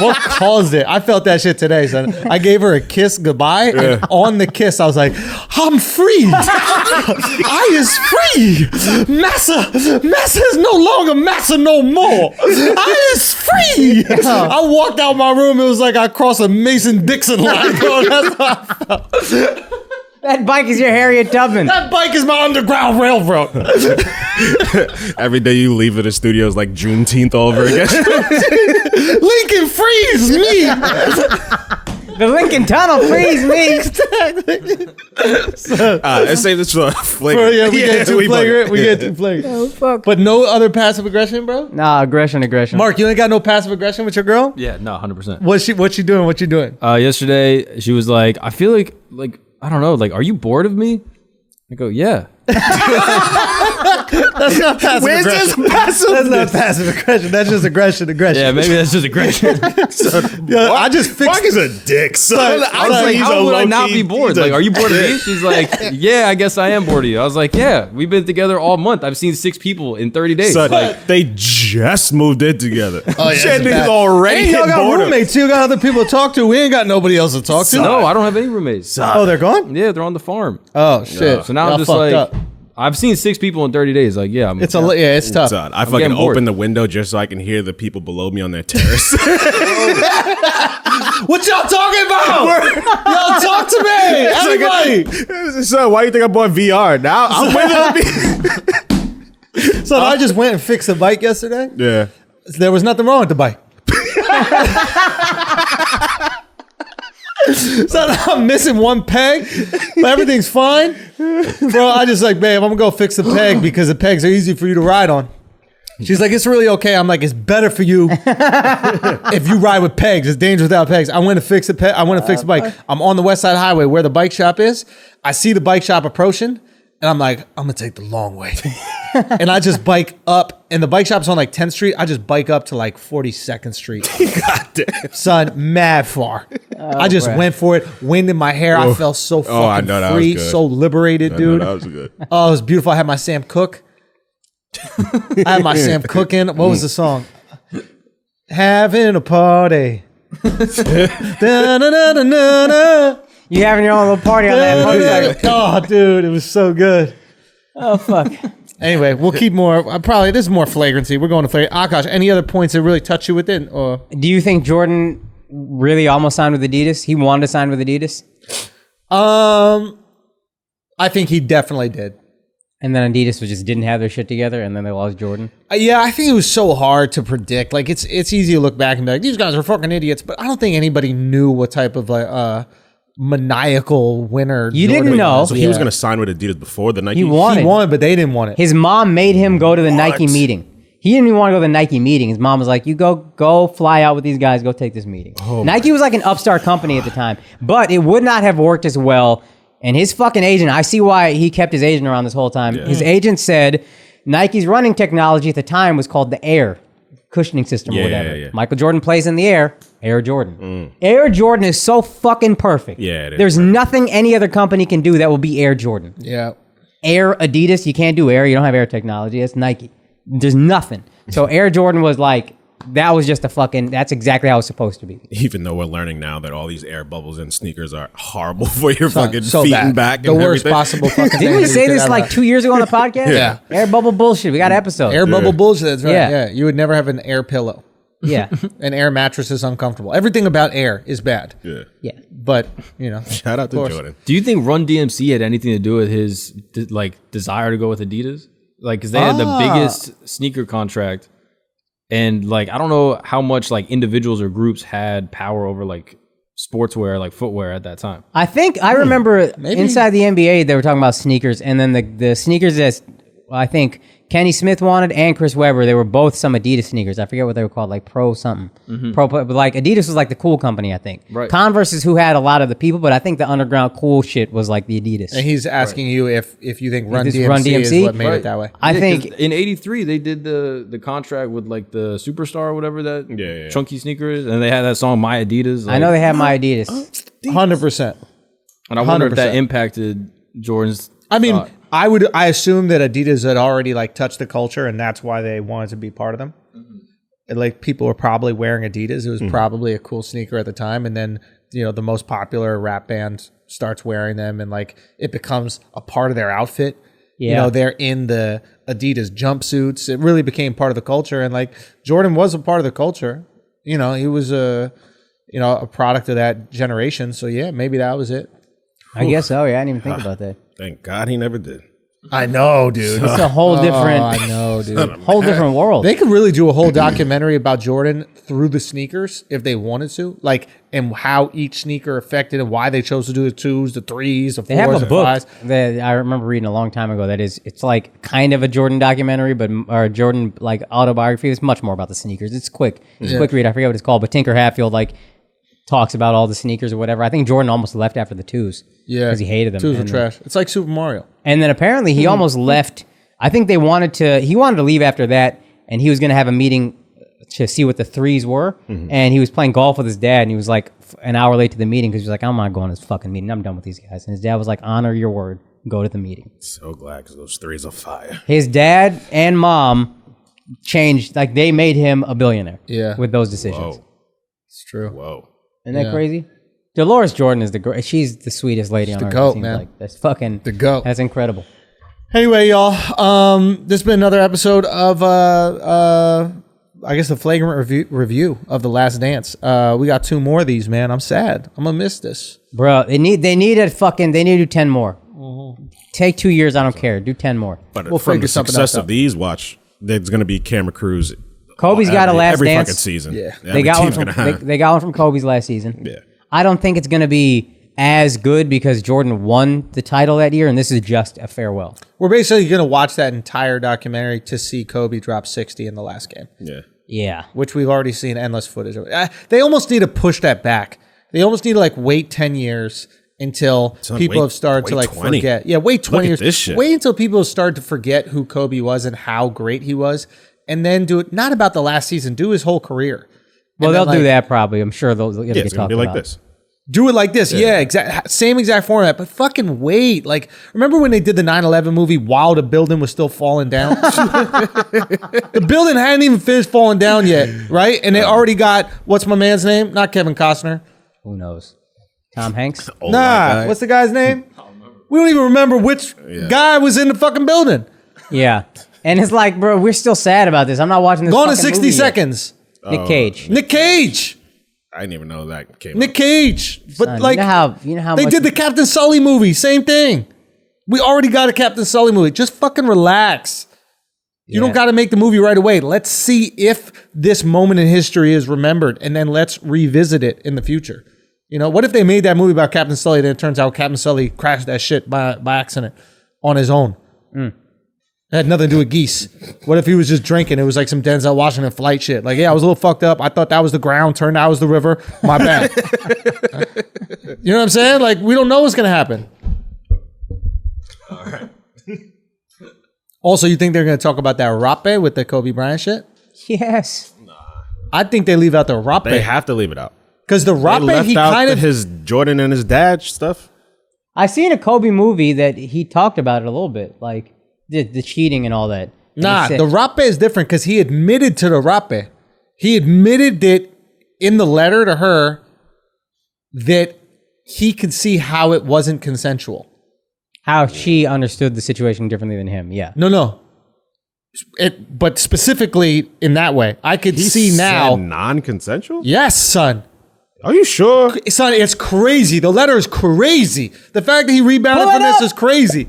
What caused it? I felt that shit today, son. I gave her a kiss goodbye, and on the kiss, I was like, "I'm free. I is free. Massa is no longer Massa no more. I is free." I walked out my room. It was like I crossed a Mason-Dixon line. Bro. That's how I felt. That bike is your Harriet Tubman. That bike is my Underground Railroad. Every day you leave the studio is like Juneteenth all over again. Lincoln frees me. The Lincoln Tunnel frees me. Let's say this for flagrant. Bro, we get too flagrant. We get too flagrant. Oh, fuck. But no other passive aggression, bro? Nah, aggression. Mark, you ain't got no passive aggression with your girl? Yeah, no, 100%. What you doing? Yesterday, she was like, I feel like, I don't know, like, are you bored of me? I go, yeah. That's not passive Where's aggression. this passive? That's not passive aggression. That's just aggression. Yeah, maybe that's just aggression. Yeah, I just fixed Mark is a dick, son. I was like, how would I not be bored? Like, are you bored of me? She's like, yeah, I guess I am bored of you. I was like, yeah, we've been together all month. I've seen 6 people in 30 days. Son, they just moved in together. Oh, yeah, Shit, it's bad. niggas already y'all got bored of- roommates. You got other people to talk to. We ain't got nobody else to talk to. No, I don't have any roommates. Oh, they're gone? Yeah, they're on the farm. Oh, shit. So now Y'all I'm just fucked like, up. I've seen 6 people in 30 days. Like, yeah, It's tough. Son, I I'm fucking getting bored. open the window just so I can hear the people below me on their terrace. What y'all talking about? Y'all talk to me. Everybody. Son, why do you think I bought VR? Now I'm with them. So I just went and fixed the bike yesterday. Yeah. There was nothing wrong with the bike. So I'm missing one peg, but everything's fine. Bro, I just like, babe, I'm gonna go fix the peg because the pegs are easy for you to ride on. She's like, it's really okay. I'm like, it's better for you if you ride with pegs. It's dangerous without pegs. I went to fix the peg. I went to fix the bike. I'm on the West Side Highway where the bike shop is. I see the bike shop approaching, and I'm like, I'm gonna take the long way. And I just bike up, and the bike shop's on like 10th Street. I just bike up to like 42nd Street. God damn. Son, mad far. I just went for it. Wind in my hair. I felt so I fucking know that was free, good. so liberated, dude. That was good. Oh, it was beautiful. I had my Sam Cooke. I had my Sam Cooke in. What was the song? Having a party. Da-na-na-na-na-na. You having your own little party on that motorcycle? Oh, dude, it was so good. Oh, fuck. Anyway, we'll keep more. Probably this is more flagrancy. We're going to flagrant. Akash, any other points that really touch you within? Or Do you think Jordan really almost signed with Adidas? He wanted to sign with Adidas? I think he definitely did. And then Adidas just didn't have their shit together, and then they lost Jordan? Yeah, I think it was so hard to predict. Like, it's easy to look back and be like, these guys are fucking idiots. But I don't think anybody knew what type of like maniacal winner. You didn't Jordan know. was. So he was going to sign with Adidas before the Nike. He wanted. He won, but they didn't want it. His mom made him go to the Nike meeting. He didn't even want to go to the Nike meeting. His mom was like, you go fly out with these guys, go take this meeting. Nike was like an upstart company at the time, but it would not have worked as well. And his fucking agent, I see why he kept his agent around this whole time. Yeah. His agent said Nike's running technology at the time was called the Air cushioning system or whatever. Yeah. Michael Jordan plays in the Air Jordan. Air Jordan is so fucking perfect. Yeah, it is. There's nothing any other company can do that will be Air Jordan. Yeah. Air Adidas, you can't do Air. You don't have Air technology. It's Nike. There's nothing. So Air Jordan was like, that was just that's exactly how it's supposed to be. Even though we're learning now that all these air bubbles in sneakers are horrible for your fucking so feet bad. and back. The and worst everything. possible fucking thing. Didn't we say you could this ever like have. 2 years ago on the podcast? Yeah. Air bubble bullshit. We got an episode. Air bubble bullshit. That's right. Yeah. Yeah. You would never have an air pillow. Yeah. An air mattress is uncomfortable. Everything about air is bad. Yeah. Yeah. But, you know. Shout out to course. Jordan. Do you think Run DMC had anything to do with his desire to go with Adidas? Like, because they had the biggest sneaker contract, and like I don't know how much like individuals or groups had power over like sportswear, like footwear at that time. I think I remember inside the NBA they were talking about sneakers, and then the sneakers that I think Kenny Smith wanted and Chris Webber, they were both some Adidas sneakers. I forget what they were called, like Pro something. Pro, but like Adidas was like the cool company, I think. Right. Converse is who had a lot of the people, but I think the underground cool shit was like the Adidas. And he's asking you if you think Run This DMC, Run DMC? is what made it that way. I think in '83 they did the contract with like the Superstar or whatever that chunky sneaker is, and they had that song My Adidas. Like, I know they had my Adidas. 100%. and I wonder if that 100%. impacted Jordan's. I mean, I assume that Adidas had already like touched the culture, and that's why they wanted to be part of them. And, like, people were probably wearing Adidas. It was probably a cool sneaker at the time, and then the most popular rap band starts wearing them, and like it becomes a part of their outfit. Yeah. They're in the Adidas jumpsuits. It really became part of the culture, and like Jordan was a part of the culture. He was a product of that generation. So yeah, maybe that was it. I guess so. Yeah, I didn't even think about that. Thank God he never did. I know, dude. It's a whole different. I know, dude. Whole different world. They could really do a whole documentary about Jordan through the sneakers if they wanted to, like, and how each sneaker affected and why they chose to do the 2s, the 3s, the 4s, They have a the book 5s. that I remember reading a long time ago. It's like kind of a Jordan documentary, or Jordan like autobiography. It's much more about the sneakers. It's quick. It's a quick read. I forget what it's called, but Tinker Hatfield like talks about all the sneakers or whatever. I think Jordan almost left after the 2s. Yeah, because he hated them. 2s were trash. It's like Super Mario. And then apparently he almost left. I think he wanted to leave after that, and he was going to have a meeting to see what the 3s were. And he was playing golf with his dad, and he was like an hour late to the meeting because he was like, I'm not going to this fucking meeting. I'm done with these guys. And his dad was like, honor your word. Go to the meeting. So glad because those 3s are fire. His dad and mom changed, like they made him a billionaire with those decisions. Whoa. It's true. Whoa. Isn't that crazy? Dolores Jordan is she's the sweetest lady on earth. GOAT, it seems man. like. That's fucking The GOAT. That's incredible. Anyway, y'all, this has been another episode of I guess the flagrant review of The Last Dance. We got 2 more of these, man. I'm sad. I'm gonna miss this. Bro, they need to do 10 more. Take 2 years, I don't care. Do 10 more. But We'll from figure the something success else of these, watch, there's going to be camera crews. Kobe's got a Last every Dance. fucking season. Yeah. They got one from they got one from Kobe's last season. Yeah. I don't think it's gonna be as good because Jordan won the title that year, and this is just a farewell. We're basically gonna watch that entire documentary to see Kobe drop 60 in the last game. Yeah. Yeah. Which we've already seen endless footage of. They almost need to push that back. They almost need to like wait 10 years until people have started to like 20. forget. Yeah, wait 20 years. This shit. Wait until people have started to forget who Kobe was and how great he was, and then do it not about the last season. Do his whole career. Well, And they'll then, do that probably. I'm sure they'll get It's going talked to be like about. this. Do it like this. Yeah, exact same exact format, but fucking wait. Like, remember when they did the 9/11 movie while the building was still falling down? The building hadn't even finished falling down yet, right? And they already got, what's my man's name? Not Kevin Costner. Who knows? Tom Hanks? Old Nah, white guy. what's the guy's name? We don't even remember which guy was in the fucking building. Yeah. And it's like, bro, we're still sad about this. I'm not watching this. Gone in fucking 60 movie yet. seconds. Nick Cage. Nick Cage. I didn't even know that came Nick Cage. But Son, like, you know how they much did the Captain Sully movie. Same thing. We already got a Captain Sully movie. Just fucking relax. You don't got to make the movie right away. Let's see if this moment in history is remembered, and then let's revisit it in the future. What if they made that movie about Captain Sully, then it turns out Captain Sully crashed that shit by accident on his own? It had nothing to do with geese. What if he was just drinking? It was like some Denzel Washington flight shit. Like, yeah, I was a little fucked up. I thought that was the ground. Turned out it was the river. My bad. You know what I'm saying? Like, we don't know what's going to happen. All right. Also, you think they're going to talk about that rape with the Kobe Bryant shit? Yes. I think they leave out the rape. They have to leave it out. Because the They rape, left he out kind of... his Jordan and his dad stuff. I seen a Kobe movie that he talked about it a little bit, like the cheating and all that. And Nah, he said- the rape is different because he admitted to the rape. He admitted that in the letter to her that he could see how it wasn't consensual. how she understood the situation differently than him. Yeah. No. But specifically in that way. I could see now. Non-consensual? Yes, son. Are you sure? Son, it's crazy. The letter is crazy. The fact that he rebounded Pull it from this up. is crazy.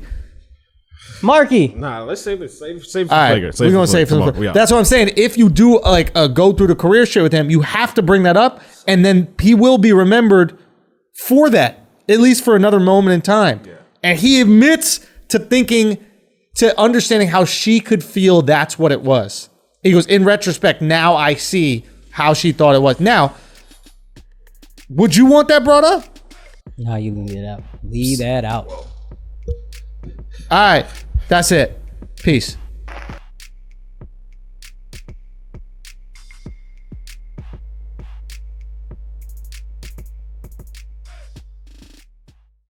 Some Nah, let's save this. Save All right, Flagrant. we're gonna save some. That's what I'm saying. If you do like a go through the career shit with him, you have to bring that up, and then he will be remembered for that, at least for another moment in time. Yeah. And he admits to understanding how she could feel that's what it was. He goes, in retrospect, now I see how she thought it was. Now, would you want that brought up? No, you leave it out. Leave that out. All right, that's it. Peace.